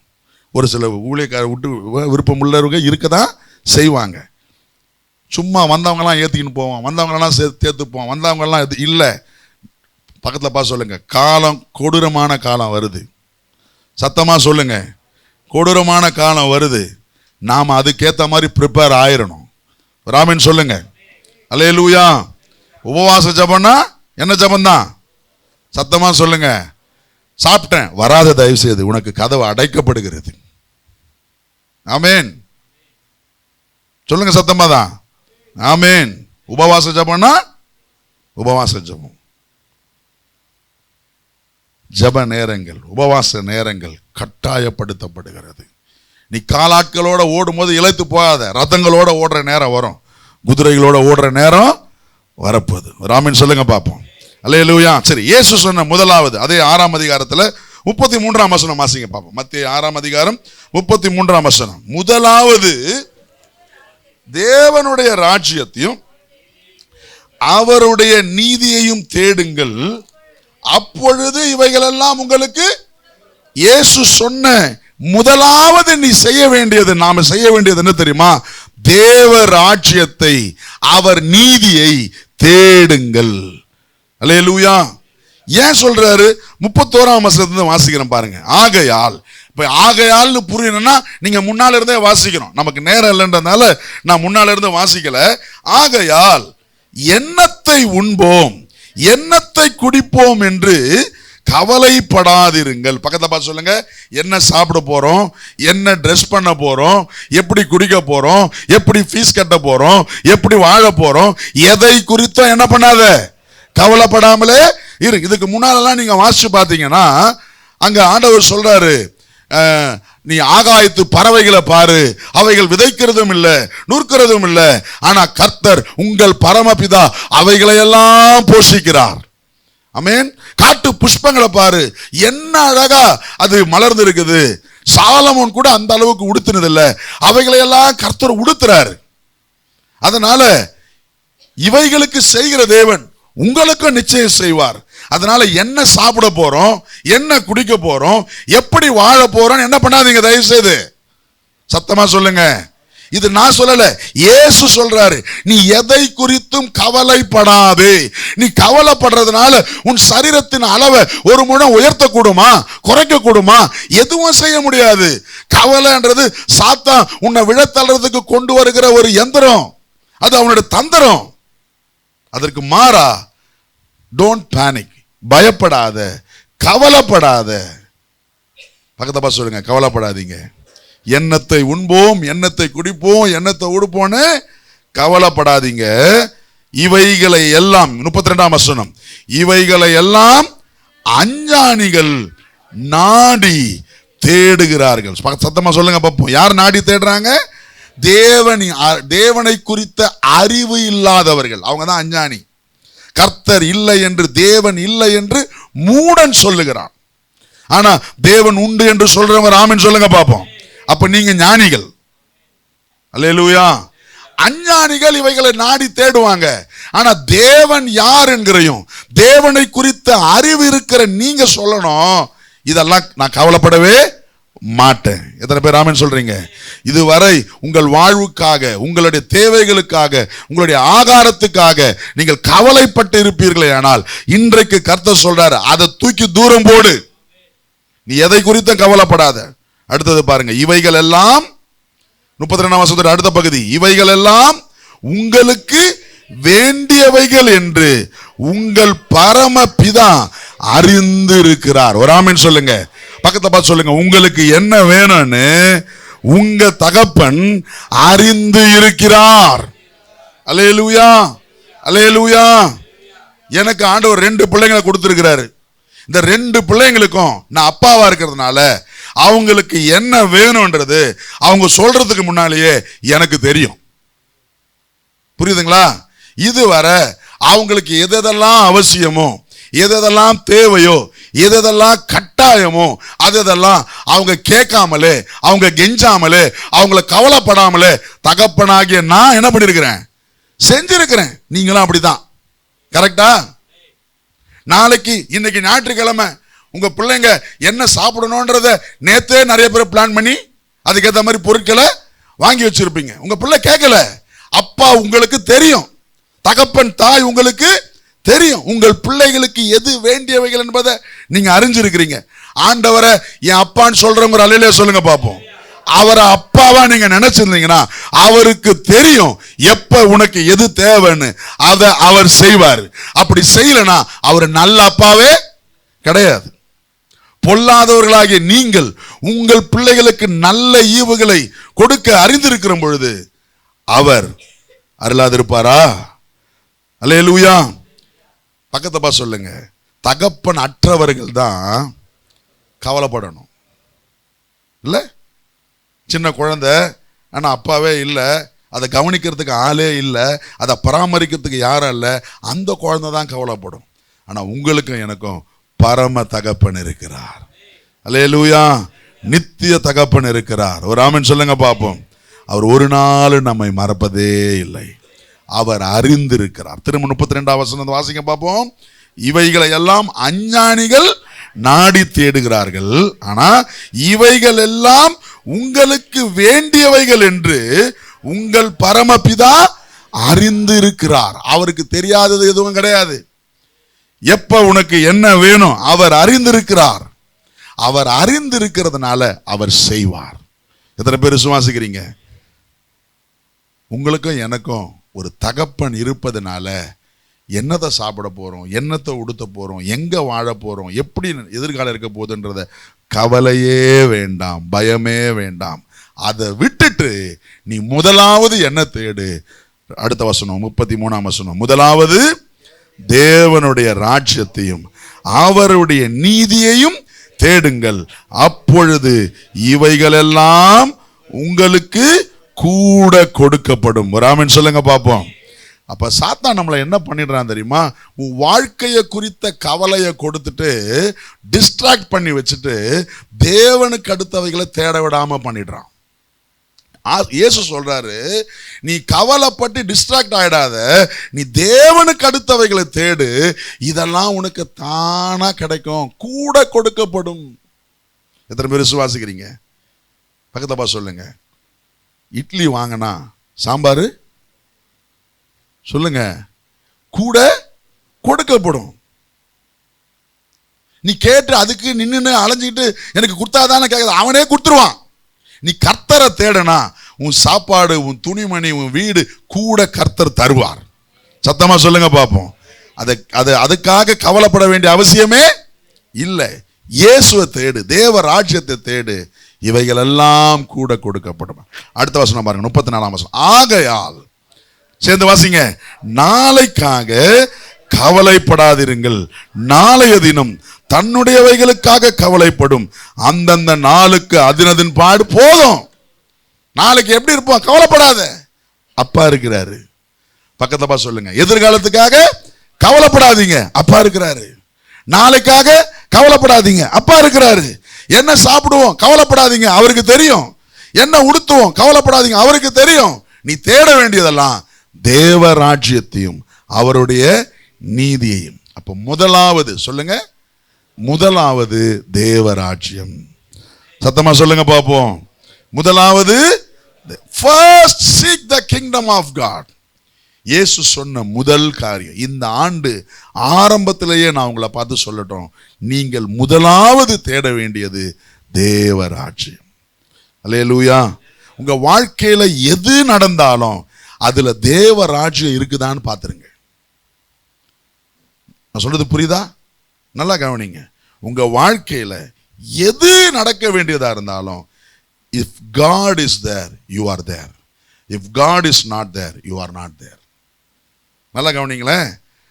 ஒரு சில ஊழியக்கார விட்டு விருப்பம் உள்ளவங்க இருக்க தான் செய்வாங்க. சும்மா வந்தவங்கலாம் ஏற்றிக்கின்னு போவோம், வந்தவங்களெல்லாம் சேர்த்துப்போம், வந்தவங்கெல்லாம் இல்லை. பக்கத்தில் பார்த்து சொல்லுங்க, காலம் கொடூரமான காலம் வருது. சத்தமாக சொல்லுங்க, கொடூரமான காலம் வருது. நாம் அதுக்கேற்ற மாதிரி ப்ரிப்பேர் ஆயிரணும். ராமன் சொல்லுங்க, அல்லேலூயா. உபவாச ஜபம்னா என்ன ஜபம்தான்? சத்தமாக சொல்லுங்க. சாப்பிட்டேன் வராத, தயவு செய்து உனக்கு கதவு அடைக்கப்படுகிறது. ஆமேன் சொல்லுங்க, சத்தமா தான். ஆமேன். உபவாச ஜபம்னா உபவாச ஜபம். ஜப நேரங்கள், உபவாச நேரங்கள் கட்டாயப்படுத்தப்படுகிறது. நீ காலாட்களோட ஓடும் போது இழைத்து போகாத. ரதங்களோட ஓடுற நேரம் வரும், குதிரைகளோட ஓடுற நேரம் வரப்போகுது. ராமன் சொல்லுங்க பார்ப்போம். அல்லேலூயா. சரி, இயேசு சொன்ன முதலாவது அதே 6ஆம் அதிகாரத்தில் 33ஆம் வசனம் வாசிங்க பார்ப்போம். மத்தேயு 6ஆம் அதிகாரம் 33ஆம் வசனம். முதலாவது தேவனுடைய ராஜ்யத்தையும் அவருடைய நீதியையும் தேடுங்கள், அப்பொழுது இவைகளெல்லாம் உங்களுக்கு. இயேசு சொன்ன முதலாவது நீ செய்ய வேண்டியது, நாம செய்ய வேண்டியது என்ன தெரியுமா? தேவ ராஜ்யத்தை, அவர் நீதியை தேடுங்கள். அல்லேலூயா. ஏன் சொல்றாரு? 31ஆம் வசனத்தை வாசிக்கிறேன் பாருங்க. ஆகையால், இப்ப ஆகையால்னு புரியணும்னா நீங்க முன்னால இருந்தே வாசிக்கணும். நமக்கு நேரம் இல்லைன்றதுனால நான் முன்னால இருந்து வாசிக்கல. ஆகையால் எண்ணத்தை உண்போம், எண்ணத்தை குடிப்போம் என்று கவலைப்படாதிருங்கள். பக்கத்துல பார்த்து சொல்லுங்க, என்ன சாப்பிட போறோம், என்ன ட்ரெஸ் பண்ண போறோம், எப்படி குடிக்க போறோம், எப்படி ஃபீஸ் கட்ட போறோம், எப்படி வாழ போறோம், எதை குறித்தும் என்ன பண்ணாத, கவலைப்படாமலே இரு. இதுக்கு முன்னாலெல்லாம் நீங்க வாசிச்சு பார்த்தீங்கன்னா அங்க ஆண்டவர் சொல்றாரு, நீ ஆகாயத்து பறவைகளை பாரு, அவைகள் விதைக்கிறதும் இல்லை, நூற்கிறதும் இல்லை, ஆனா கர்த்தர் உங்கள் பரமபிதா அவைகளை எல்லாம் போஷிக்கிறார். ஆமென். காட்டு புஷ்பங்களை பாரு, என்ன அழகா அது மலர்ந்து இருக்குது. சாலமோன் கூட அந்த அளவுக்கு உடுத்தினது இல்லை, அவைகளை எல்லாம் கர்த்தர் உடுத்துறாரு. அதனால இவைகளுக்கு செய்கிற தேவன் உங்களுக்கும் நிச்சயம் செய்வார். அதனால என்ன சாப்பிட போறோம், என்ன குடிக்க போறோம், எப்படி வாழ போறோம் என்ன பண்ணாதீங்க தயவு செய்து. சத்தமா சொல்லுங்க. இது நான் சொல்லல, இயேசு சொல்றாரு. நீ எதை குறித்தும் கவலைப்படாதே. நீ கவலைப்படுறதுனால உன் சரீரத்தின் அளவை ஒரு முழம் உயர்த்த கூடுமா, குறைக்க கூடுமா? எதுவும் செய்ய முடியாது. கவலைன்றது சாத்தான் உன்னை விழத்தள்ளுறதுக்கு கொண்டு வருகிற ஒரு யந்திரம், அது அவனுடைய தந்திரம். அதற்கு மாறா டோன்ட் பேனிக், பயப்படாத, கவலைப்படாத. பக்கத்தை பார்த்து சொல்லுங்க, கவலைப்படாதீங்க. எண்ணத்தை உண்போம், எண்ணத்தை குடிப்போம், எண்ணத்தை உடுப்போன்னு கவலைப்படாதீங்க. இவைகளை எல்லாம் 32ஆம் வசனம், இவைகளை எல்லாம் அஞ்ஞானிகள் நாடி தேடுகிறார்கள். சத்தமா சொல்லுங்க பாப்போம், யார் நாடி தேடுறாங்க? தேவனை குறித்த அறிவு இல்லாதவர்கள், அவங்க தான் அஞ்ஞானி. கர்த்தர் இல்லை என்று, தேவன் இல்லை என்று மூடன் சொல்லுகிறான். ஆனா தேவன் உண்டு என்று சொல்றவங்க ஆமென் சொல்லுங்க பாப்போம். அப்ப நீங்க ஞானிகள். அல்லேலூயா. அஞ்ஞானிகள் இவைகளை நாடி தேடுவாங்க. ஆனா தேவன் யார் என்கிறையும், தேவனை குறித்த அறிவு இருக்கிற நீங்க சொல்லணும், இதெல்லாம் நான் கவலைப்படவே மாட்டேன். எத்தனை பேர் ஆமென் சொல்றீங்க? இதுவரை உங்கள் வாழ்வுக்காக, உங்களுடைய தேவைகளுக்காக, உங்களுடைய ஆகாரத்துக்காக நீங்கள் கவலைப்பட்டு இருப்பீர்களே, ஆனால் இன்றைக்கு கர்த்தர் சொல்றாரு, அதை தூக்கி தூரம் போடு. நீ எதை குறித்து கவலைப்படாத. அடுத்தது பாருங்க, இவைகள் எல்லாம் 32ஆம் வசனத்தின் அடுத்த பகுதி, இவைகள் எல்லாம் உங்களுக்கு வேண்டியவைகள் என்று உங்கள் பரமபிதா அறிந்து இருக்கிறார். ஒரு ஆமென் சொல்லுங்க. பக்கத்தை பார்த்து சொல்லுங்க, உங்களுக்கு என்ன வேணும்னு உங்க தகப்பன் அறிந்து இருக்கிறார். அல்லேலூயா, அல்லேலூயா. எனக்கு ஆண்டவர் 2 பிள்ளைங்களை கொடுத்திருக்கிறாரு. இந்த 2 பிள்ளைங்களுக்கும் நான் அப்பாவா இருக்கிறதுனால அவங்களுக்கு என்ன வேணும்ன்றது அவங்க சொல்றதுக்கு முன்னாலேயே எனக்கு தெரியும். புரியுதுங்களா? இதுவரை அவங்களுக்கு எதெல்லாம் அவசியமோ, எதெல்லாம் தேவையோ, எதெல்லாம் கட்டாயமோ, அதெல்லாம் அவங்க கேட்காமலே, அவங்க கெஞ்சாமலே, அவங்கள கவலைப்படாமலே தகப்பனாகிய நான் என்ன பண்ணிருக்கிறேன்? செஞ்சிருக்கிறேன். நீங்களும் அப்படிதான். கரெக்டா? நாளைக்கு, இன்னைக்கு ஞாயிற்றுக்கிழமை, உங்க பிள்ளைங்க என்ன சாப்பிடணும்ன்றத நேத்தே நிறைய பேர் பிளான் பண்ணி அதுக்கேற்ற மாதிரி பொருட்களை வாங்கி வச்சிருப்பீங்க. உங்க பிள்ளை கேட்கல, அப்பா உங்களுக்கு தெரியும், தகப்பன் தாய் உங்களுக்கு தெரியும், உங்கள் பிள்ளைகளுக்கு எது வேண்டியவைகள் என்பதை நீங்க அறிஞ்சிருக்கிறீங்க. ஆண்டவரை என் அப்பான்னு சொல்றவங்க அல்லையிலே சொல்லுங்க பாப்போம். அவரை அப்பாவா நீங்க நினைச்சிருந்தீங்கன்னா அவருக்கு தெரியும் எப்ப உனக்கு எது தேவைன்னு, அதை அவர் செய்வார். அப்படி செய்யலனா அவர் நல்ல அப்பாவே கிடையாது. பொல்லாதவர்களாகிய நீங்கள் உங்கள் பிள்ளைகளுக்கு நல்ல ஈவுகளை கொடுக்க அறிந்திருக்கிற பொழுது அவர் அருளாதிருப்பாரா? அல்லேலூயா. பக்கத்தை பார்த்து சொல்லுங்க, தகப்பன் அற்றவர்கள் தான் கவலைப்படணும். இல்ல, சின்ன குழந்தை ஆனா அப்பாவே இல்லை, அதை கவனிக்கிறதுக்கு ஆளே இல்லை, அதை பராமரிக்கிறதுக்கு யாரும் இல்லை, அந்த குழந்தை தான் கவலைப்படும். ஆனா உங்களுக்கும் எனக்கும் பரம தகப்பன் இருக்கிறார். அல்லேலூயா. நித்திய தகப்பன் இருக்கிறார். ஒரு ஆமென் சொல்லுங்க பாப்போம். அவர் ஒரு நாள் நம்மை மறப்பதே இல்லை. அவர் அறிந்திருக்கிறார். திரும்ப 32ஆம் வசனம் வாசிங்க பாப்போம். இவைகளை எல்லாம் அஞ்ஞானிகள் நாடி தேடுகிறார்கள், ஆனா இவைகள் எல்லாம் உங்களுக்கு வேண்டியவைகள் என்று உங்கள் பரமபிதா அறிந்து இருக்கிறார். அவருக்கு தெரியாதது எதுவும் கிடையாது. எப்ப உனக்கு என்ன வேணும் அவர் அறிந்திருக்கிறார். அவர் அறிந்திருக்கிறதுனால அவர் செய்வார். எத்தனை பேர் விசுவாசிக்கிறீங்க? உங்களுக்கும் எனக்கும் ஒரு தகப்பன் இருப்பதனால என்னத்தை சாப்பிட போறோம், என்னத்தை உடுத்த போறோம், எங்க வாழ போறோம், எப்படி எதிர்காலம் இருக்க போகுதுன்றத கவலையே வேண்டாம், பயமே வேண்டாம். அதை விட்டுட்டு நீ முதலாவது என்ன தேடு. அடுத்த வசனம் 33ஆம் வசனம், முதலாவது தேவனுடைய ராஜ்யத்தையும் அவருடைய நீதியையும் தேடுங்கள், அப்பொழுது இவைகளெல்லாம் உங்களுக்கு கூட கொடுக்கப்படும். ஒரு ஆமென் சொல்லுங்க பாப்போம். அப்ப சாத்தான் நம்மளை என்ன பண்ணிடுறான் தெரியுமா? உன் வாழ்க்கையை குறித்த கவலையை கொடுத்துட்டு டிஸ்ட்ராக்ட் பண்ணி வச்சுட்டு தேவனுக்கு அடுத்தவைகளை தேட விடாம பண்ணிடுறான். இயேசு சொல்றாரு, நீ கவலைப்பட்டு டிஸ்ட்ராக்ட் ஆயிடாத, நீ தேவனுக்கு அடுத்தவைகளை தேடு, இதெல்லாம் உனக்கு தானா கிடைக்கும், கூட கொடுக்கப்படும். எத்தனை பேர் விசுவாசிக்கிறீங்க? பக்கத்தப்பா சொல்லுங்க. இட்லி வாங்கினா சாம்பார் சொல்லுங்க கூட கொடுக்கப்படும். நீ கேட்டு அதுக்கு நின்று அலைஞ்சிக்கிட்டு எனக்கு கொடுத்தாதானே கேட்குது, அவனே கொடுத்துருவான். நீ கர்த்தரை தேடனா உன் சாப்பாடு, உன் துணிமணி, உன் வீடு கூட கர்த்தர் தருவார். சத்தமா சொல்லுங்க பாப்போம். அதுக்காக கவலைப்பட வேண்டிய அவசியமே இல்லை. இயேசுவை தேடு, தேவ ராஜ்யத்தை தேடு, இவைகள் எல்லாம் கூட கொடுக்கப்படும். அடுத்த வசனம் பாருங்க, 34ஆம் வசனம். ஆகையால், சேர்ந்து வாசிங்க, நாளைக்காக கவலைப்படாதிருங்கள், நாளைய தினம் தன்னுடையவைகளுக்காக கவலைப்படும், அந்தந்த நாளுக்கு அதினதின் பாடு போதும். நாளைக்கு எப்படி இருப்போம் கவலைப்படாத, அப்பா இருக்கிறாரு. பக்கத்தப்பா சொல்லுங்க, எதிர்காலத்துக்காக கவலைப்படாதீங்க, அப்பா இருக்கிறாரு. நாளைக்காக கவலைப்படாதீங்க, அப்பா இருக்கிறாரு. என்ன சாப்பிடுவோம் கவலைப்படாதீங்க, அவருக்கு தெரியும். என்ன உடுத்துவோம் கவலைப்படாதீங்க, அவருக்கு தெரியும். நீ தேட வேண்டியதெல்லாம் தேவ ராஜ்யத்தையும் அவருடைய நீதியையும். அப்ப முதலாவது சொல்லுங்க, முதலாவது தேவ ராஜ்யம். சத்தமா சொல்லுங்க பாப்போம். முதலாவது, first seek the kingdom of God. இயேசு சொன்ன முதல் காரியம், இந்த ஆண்டு ஆரம்பத்திலேயே நான் உங்களை பார்த்து சொல்லட்டும், நீங்கள் முதலாவது தேட வேண்டியது தேவராஜ்யம். அல்லேலூயா. உங்க வாழ்க்கையில எது நடந்தாலும் அதுல தேவராஜ்யம் இருக்குதான்னு பார்த்துருங்க. நான் சொல்றது புரியுதா? நல்லா கவனிங்க. உங்க வாழ்க்கையில எது நடக்க வேண்டியதா இருந்தாலும், if God is there, you are there. If God is not there, you are not there. நல்லா கவனிங்களேன்.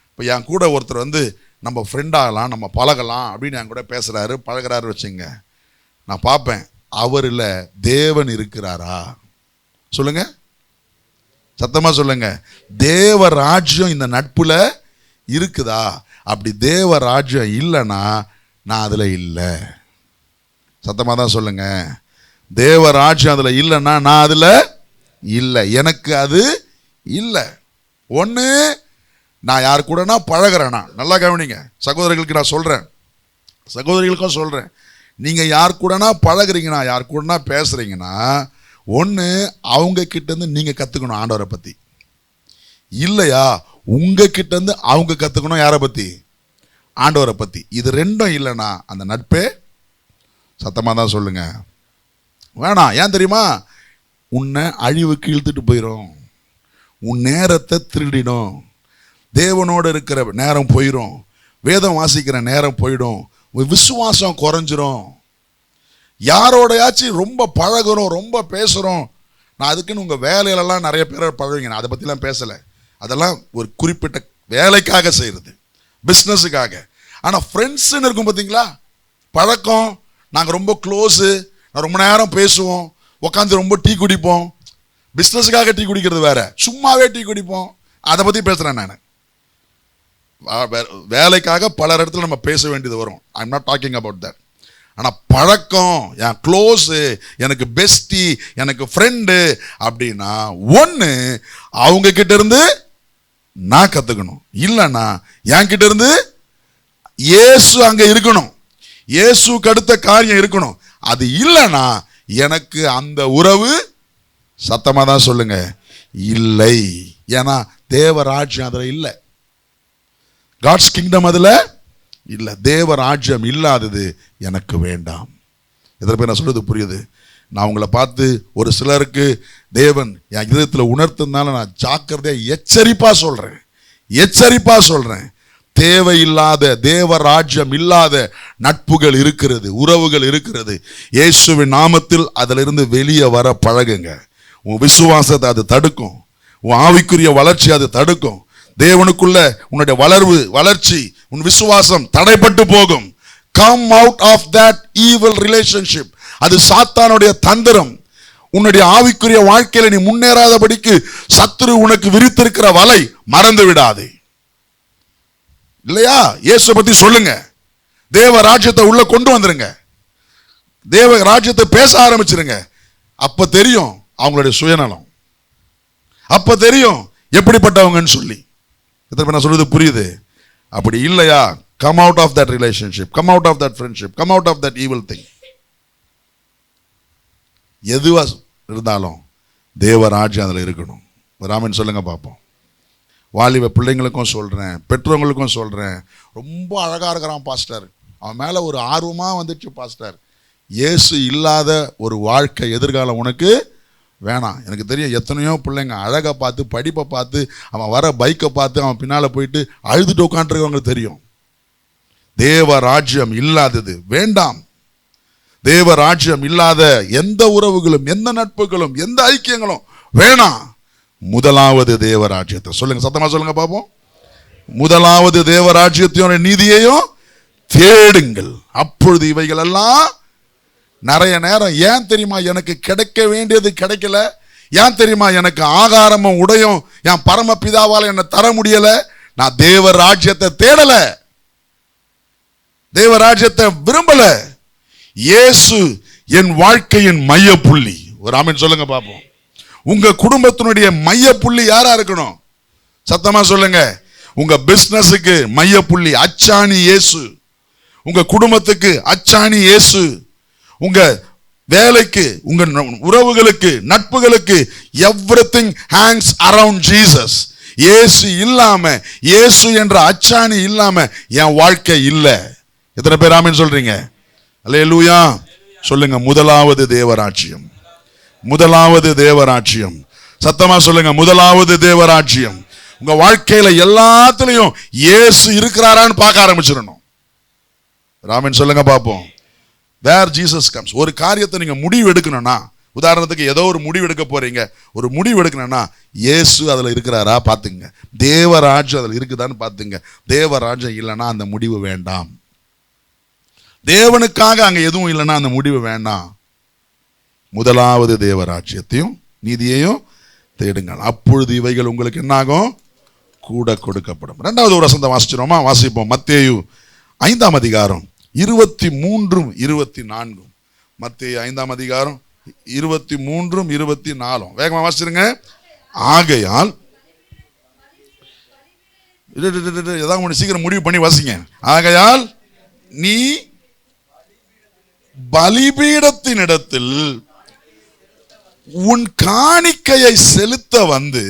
இப்போ என் கூட ஒருத்தர் வந்து நம்ம ஃப்ரெண்டாகலாம், நம்ம பழகலாம் அப்படின்னு என் கூட பேசுகிறாரு, பழகிறாரு வச்சுங்க. நான் பார்ப்பேன், அவரில் தேவன் இருக்கிறாரா? சொல்லுங்க, சத்தமாக சொல்லுங்க. தேவ ராஜ்யம் இந்த நட்புல இருக்குதா? அப்படி தேவ ராஜ்யம் இல்லைன்னா நான் அதில் இல்லை. சத்தமாக தான் சொல்லுங்க. தேவ ராஜ்யம் அதில் இல்லைன்னா நான் அதில் இல்லை, எனக்கு அது இல்லை. ஒன்று, நான் யார் கூடனா பழகிறேன்னா, நல்லா கவனிங்க சகோதரர்களுக்கு நான் சொல்கிறேன், சகோதரிகளுக்கும் சொல்கிறேன், நீங்கள் யார் கூடனா பழகிறீங்கன்னா, யார் கூடனா பேசுகிறீங்கன்னா, ஒன்று அவங்க கிட்டேருந்து நீங்கள் கற்றுக்கணும் ஆண்டவரை பற்றி, இல்லையா உங்கள் கிட்டேருந்து அவங்க கற்றுக்கணும் யாரை பற்றி? ஆண்டவரை பற்றி. இது ரெண்டும் இல்லைன்னா அந்த நட்பே, சத்தமாக தான் சொல்லுங்க, வேணாம். ஏன் தெரியுமா? உன்னை அழிவுக்கு இழுத்துட்டு போயிடும், உன் நேரத்தை திருடிடும், தேவனோடு இருக்கிற நேரம் போயிடும், வேதம் வாசிக்கிற நேரம் போயிடும், விசுவாசம் குறைஞ்சிரும். யாரோடையாச்சும் ரொம்ப பழகிறோம், ரொம்ப பேசுகிறோம். நான் அதுக்குன்னு உங்கள் வேலையிலலாம் நிறைய பேர் பழகுவீங்க, நான் அதை பற்றிலாம் பேசலை. அதெல்லாம் ஒரு குறிப்பிட்ட வேலைக்காக செய்கிறது, பிஸ்னஸுக்காக. ஆனால் ஃப்ரெண்ட்ஸுன்னு இருக்கும் பார்த்தீங்களா, பழக்கம், நாங்கள் ரொம்ப க்ளோஸு, நான் ரொம்ப நேரம் பேசுவோம், உட்காந்து ரொம்ப டீ குடிப்போம். பிஸ்னஸுக்காக டீ குடிக்கிறது வேற, சும்மாவே டீ குடிப்போம். அதை பற்றி பேசுகிறேன் நான். வேலைக்காக பல இடத்துல நம்ம பேச வேண்டியது வரும். I am not talking about that. ஆனால் பழக்கம், என் க்ளோஸு, எனக்கு பெஸ்டி, எனக்கு ஃப்ரெண்டு அப்படின்னா, ஒன்று அவங்க கிட்ட இருந்து நான் கற்றுக்கணும், இல்லைன்னா என் கிட்ட இருந்து இயேசு அங்கே இருக்கணும், இயேசுக்கு அடுத்த காரியம் இருக்கணும். அது இல்லைன்னா எனக்கு அந்த உறவு, சத்தமாக தான் சொல்லுங்க, இல்லை. ஏன்னா தேவராஜ்யம் அதில் இல்லை, காட்ஸ் கிங்டம் அதில் இல்லை. தேவராஜ்யம் இல்லாதது எனக்கு வேண்டாம். இதில் போய் நான் சொல்றது புரியுது? நான் உங்களை பார்த்து ஒரு சிலருக்கு தேவன் என் இதயத்தில் உணர்த்துனால நான் ஜாக்கிரதையாக எச்சரிப்பாக சொல்கிறேன். தேவையில்லாத, தேவராஜ்யம் இல்லாத நட்புகள் இருக்கிறது, உறவுகள் இருக்கிறது. இயேசுவின் நாமத்தில் அதிலிருந்து வெளியே வர பழகுங்க. உன் விசுவாசத்தை அது தடுக்கும், உன் ஆவிக்குரிய வளர்ச்சி அது தடுக்கும். தேவனுக்குள்ள உன்னுடைய வளர்ச்சி, உன் விசுவாசம் தடைப்பட்டு போகும். Come out of that evil relationship. அது சாத்தானுடைய தந்திரம். உன்னுடைய ஆவிக்குரிய வாழ்க்கையில நீ முன்னேறாதபடிக்கு சத்துரு உனக்கு விரித்திருக்கிற வலை மறந்து விடாதே. இல்லையா? இயேசு பத்தி சொல்லுங்க, தேவ ராஜ்யத்தை உள்ள கொண்டு வந்துருங்க, தேவ ராஜ்யத்தை பேச ஆரம்பிச்சிருங்க. அப்ப தெரியும் அவங்களுடைய சுயநலம், அப்ப தெரியும் எப்படிப்பட்டவங்கன்னு சொல்லி. நான் சொல்றது புரியுது? அப்படி இல்லையா, come out of that relationship, come out of that friendship, come out of that evil thing. எதுவா இருந்தாலும் தேவராஜ்யம் அதில் இருக்கணும். ராமன் சொல்லுங்க பார்ப்போம். வாலிப பிள்ளைங்களுக்கும் சொல்கிறேன், பெற்றவங்களுக்கும் சொல்கிறேன், ரொம்ப அழகாக இருக்கிறான் பாஸ்டர், அவன் மேலே ஒரு ஆர்வமாக வந்துடுச்சு பாஸ்டர். இயேசு இல்லாத ஒரு வாழ்க்கை எதிர்காலம் உனக்கு வேணாம். எனக்கு தெரியும் எத்தனையோ பிள்ளைங்க அழகை பார்த்து, படிப்பை பார்த்து, அவன் வர பைக்கை பார்த்து அவன் பின்னால் போயிட்டு அழுதுட்டு உட்காந்துருக்கவங்க தெரியும். தேவ ராஜ்யம் இல்லாதது வேண்டாம். தேவ ராஜ்யம் இல்லாத எந்த உறவுகளும், எந்த நட்புகளும், எந்த ஐக்கியங்களும் வேணாம். முதலாவது தேவ ராஜ்யத்தை சொல்லுங்க, சத்தமா சொல்லுங்க பாப்போம். முதலாவது தேவ ராஜ்யத்தையும் நீதியையும் தேடுங்கள், அப்பொழுது இவைகள் எல்லாம். நிறைய நேரம் ஏன் தெரியுமா எனக்கு கிடைக்க வேண்டியது கிடைக்கல? ஏன் தெரியுமா எனக்கு ஆகாரமும் உடையும் என் பரமபிதாவால் என்ன தர முடியல? நான் தேவ ராஜ்யத்தை தேடல, தேவ ராஜ்யத்தை விரும்பல. இயேசு என் வாழ்க்கையின் மைய புள்ளி. ஒரு ஆமென் சொல்லுங்க பாப்போம். உங்க குடும்பத்தினுடைய மைய புள்ளி யாரா இருக்கணும்? சத்தமா சொல்லுங்க. உங்க பிசினஸுக்கு மைய புள்ளி அச்சாணி இயேசு, உங்க குடும்பத்துக்கு அச்சாணி இயேசு, உங்க வேலைக்கு, உங்க உறவுகளுக்கு, நட்புகளுக்கு, எவ்ரிதிங் ஹேங்ஸ் அரவுண்ட் ஜீசஸ். இயேசு இல்லாம, இயேசு என்ற அச்சாணி இல்லாம என் வாழ்க்கை இல்லை. எத்தனை பேர் ஆமென் சொல்றீங்க? அல்லேலூயா சொல்லுங்க. முதலாவது தேவராட்சியம், முதலாவது தேவராட்சியம். சத்தமா சொல்லுங்க, முதலாவது தேவராட்சியம். உங்க வாழ்க்கையில எல்லாத்துலயும் இயேசு இருக்கிறாரான்னு பார்க்க ஆரம்பிச்சிடணும். ஆமென் சொல்லுங்க பாப்போம். Where Jesus comes. ஒரு காரியத்தை நீங்க முடிவு எடுக்கணும்னா, உதாரணத்துக்கு ஏதோ ஒரு முடிவு எடுக்க போறீங்க, ஒரு முடிவு எடுக்கணும்னா இயேசு அதுல இருக்கிறாரா பாத்துங்க, தேவராஜ்யம் அதுல இருக்குதான்னு பாத்துங்க. தேவராஜ்யம் இல்லைன்னா அந்த முடிவு வேண்டாம். தேவனுக்காக அங்க எதுவும் இல்லைன்னா அந்த முடிவு வேண்டாம். முதலாவது தேவராஜ்யத்தையும் நீதியையும் தேடுங்கள், அப்பொழுது இவைகள் உங்களுக்கு என்னாகும்? கூட கொடுக்கப்படும். இரண்டாவது ஒரு வசனத்தை வாசிச்சிரோமா? வாசிப்போம். மத்தேயு 5ஆம் அதிகாரம் 23, 24. மத்தேயு 5ஆம் அதிகாரம் 23, 24. வேகமா வாசிச்சிருங்க. ஆகையால் ஏதாவது சீக்கிரம் முடிவு பண்ணி வாசிங்க. ஆகையால் நீ பலிபீடத்தினிடத்தில் உன் காணிக்கையை செலுத்த வந்து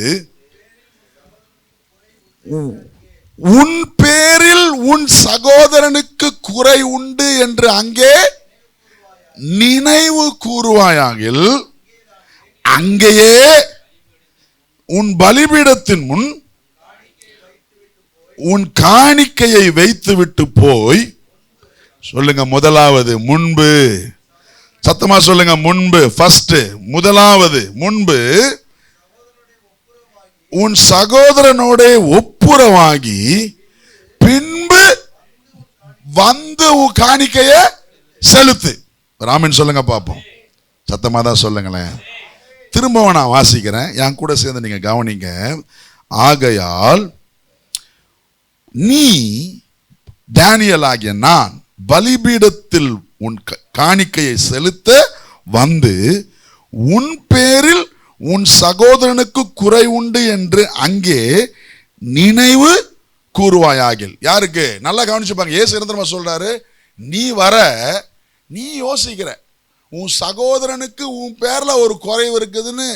உன் பேரில் உன் சகோதரனுக்கு குறை உண்டு என்று அங்கே நினைவு கூறுவாயாகில், அங்கேயே உன் பலிபீடத்தின் முன் உன் காணிக்கையை வைத்துவிட்டு போய், சொல்லுங்க முதலாவது முன்பு, சத்தமா சொல்லுங்க முன்பு, ஃபர்ஸ்ட், முதலாவது முன்பு உன் சகோதரனோட ஒப்புரவாகி பின்பு வந்து உன் காணிக்கைய செலுத்து. ராமன் சொல்லுங்க பாப்போம். சத்தமா தான் சொல்லுங்களேன். திரும்பவும் நான் வாசிக்கிறேன், என் கூட சேர்ந்து நீங்க கவனிங்க. ஆகையால் நீ தானியேல் ஆகிய நான் பலிபீடத்தில் உன் காணிக்கையை செலுத்த வந்து உன் பேரில் உன் சகோதரனுக்கு குறை உண்டு என்று அங்கே நினைவு கூறுவாயாகில். யாருக்கு? நல்லா கவனிச்சுப்பாங்க. இயேசு என்ன சொல்றாரு? நீ வர, நீ யோசிக்கிற உன் சகோதரனுக்கு உன் பேர்ல ஒரு குறைவு இருக்குதுன்னு,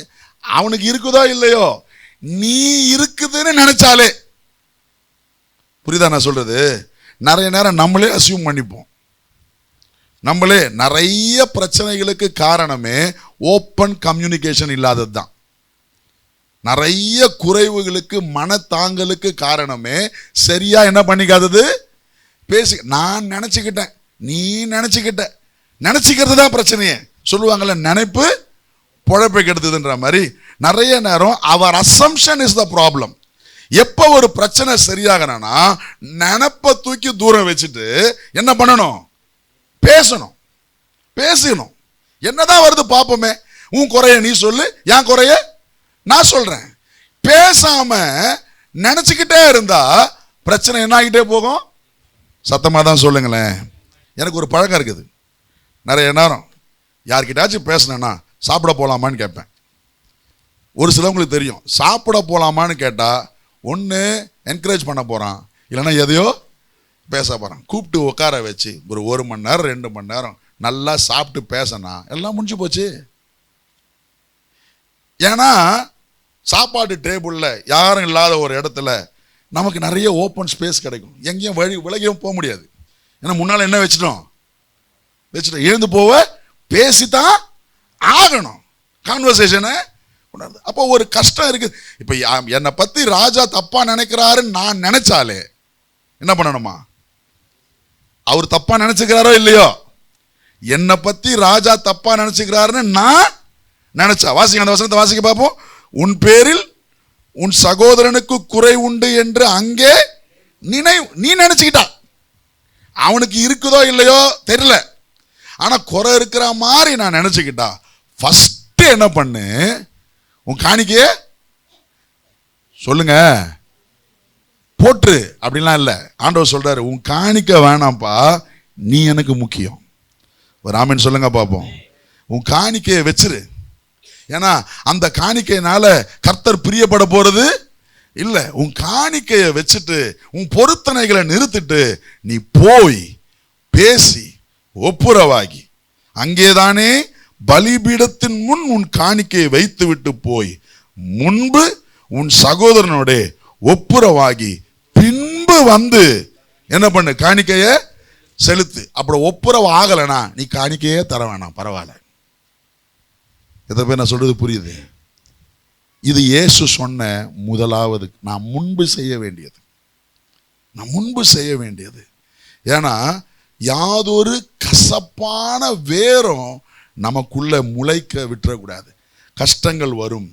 அவனுக்கு இருக்குதோ இல்லையோ, நீ இருக்குதுன்னு நினைச்சாலே, புரியுதா நான் சொல்றது? நிறைய நேரம் நம்மளே அசியூம் பண்ணிப்போம். நம்மளே நிறைய பிரச்சனைகளுக்கு காரணமே ஓப்பன் கம்யூனிகேஷன் இல்லாதது தான். நிறைய குறைவுகளுக்கு, மனத்தாங்கலுக்கு காரணமே சரியா என்ன பண்ணிக்காதது, பேசி. நான் நினைச்சுக்கிட்டேன், நீ நினைச்சுக்கிட்ட, நினைச்சுக்கிறது தான் பிரச்சனையே. சொல்லுவாங்கல்ல, நினைப்பு பொழப்பை கெடுத்ததுன்ற மாதிரி நிறைய நேரம் அவர் அசம்ஷன் இஸ் த ப்ராப்ளம். எப்ப ஒரு பிரச்சனை சரியாகனா நினைப்ப தூக்கி தூரம் வச்சுட்டு என்ன பண்ணணும்? பேசணும், பேசணும். என்னதான் வருது பாப்போமே. உன் குறைய நீ சொல்லு, என் குறைய நான் சொல்றேன். பேசாம நினைச்சுக்கிட்டே இருந்தா பிரச்சனை என்ன ஆகிட்டே போகும். சத்தமா தான் சொல்லுங்களேன். எனக்கு ஒரு பழக்கம் இருக்குது. நிறைய நேரம் யார்கிட்டாச்சும் பேசினேன்னா சாப்பிட போலாமான்னு கேட்பேன். ஒரு சிலவங்களுக்கு தெரியும், சாப்பிட போலாமான்னு கேட்டா ஒன்று என்கரேஜ் பண்ண போறான், இல்லைன்னா எதையோ பேச போறான். கூப்பிட்டு உட்கார வச்சு ஒரு 1 மணி நேரம் 2 மணி நேரம் நல்லா சாப்பிட்டு பேசினா எல்லாம் முடிஞ்சு போச்சு. ஏன்னா சாப்பாடு டேபிள்ல யாரும் இல்லாத ஒரு இடத்துல நமக்கு நிறைய ஓப்பன் ஸ்பேஸ் கிடைக்கும். எங்கேயும் விலகியும் போக முடியாது. ஏன்னா முன்னால என்ன வச்சுட்டோம், எழுந்து போவ பேசித்தான் ஆகணும். கான்வர்சேஷனை. அப்போ ஒரு கஷ்டம் இருக்கு. இப்ப என்னை பத்தி ராஜா தப்பா நினைக்கிறாருன்னு நான் நினைச்சாலே என்ன பண்ணணுமா? அவர் தப்பா நினைச்சுக்கிறாரோ இல்லையோ, என்னை பத்தி ராஜா தப்பா நினைச்சுக்கிறாருன்னு நான் நினைச்சா, வாசிங்க அந்த வசனத்தை வாசிக்க பார்ப்போம். உன் பேரில் உன் சகோதரனுக்கு குறை உண்டு என்று அங்கே நினைவு. நீ நினைச்சுக்கிட்டா, அவனுக்கு இருக்குதோ இல்லையோ தெரியல, ஆனா குறை இருக்கிற மாதிரி நான் நினைச்சுக்கிட்டா, ஃபர்ஸ்ட் என்ன பண்ணு? உன் காணிக்கைய சொல்லுங்க போற்று. அப்படின்லாம் இல்லை. ஆண்டவர் சொல்றாரு, உன் காணிக்க வேணாம்ப்பா, நீ எனக்கு முக்கியம். ஒரு ஆமென் சொல்லுங்க பாப்போம். உன் காணிக்கையை வச்சிரு. ஏன்னா அந்த காணிக்கையினால கர்த்தர் பிரியப்பட போறது இல்ல. உன் காணிக்கையை வச்சுட்டு உன் பொருத்தனைகளை நிறுத்திட்டு நீ போய் பேசி ஒப்புரவாகி அங்கேதானே பலிபீடத்தின் முன் உன் காணிக்கையை வைத்து விட்டு போய் முன்பு உன் சகோதரனோட ஒப்புரவாகி பின்பு வந்து என்ன பண்ணு, காணிக்கைய செலுத்து. அப்புறம் ஒப்புரவு ஆகலைனா நீ காணிக்கையே தர வேணாம், பரவாயில்ல. எத்தனை பேர் நான் சொல்றது புரியுது? இது இயேசு சொன்ன முதலாவது நான் முன்பு செய்ய வேண்டியது. நான் முன்பு செய்ய வேண்டியது. ஏன்னா யாதொரு கசப்பான வேரும் நமக்குள்ள முளைக்க விட்டுறக்கூடாது. கஷ்டங்கள் வரும்,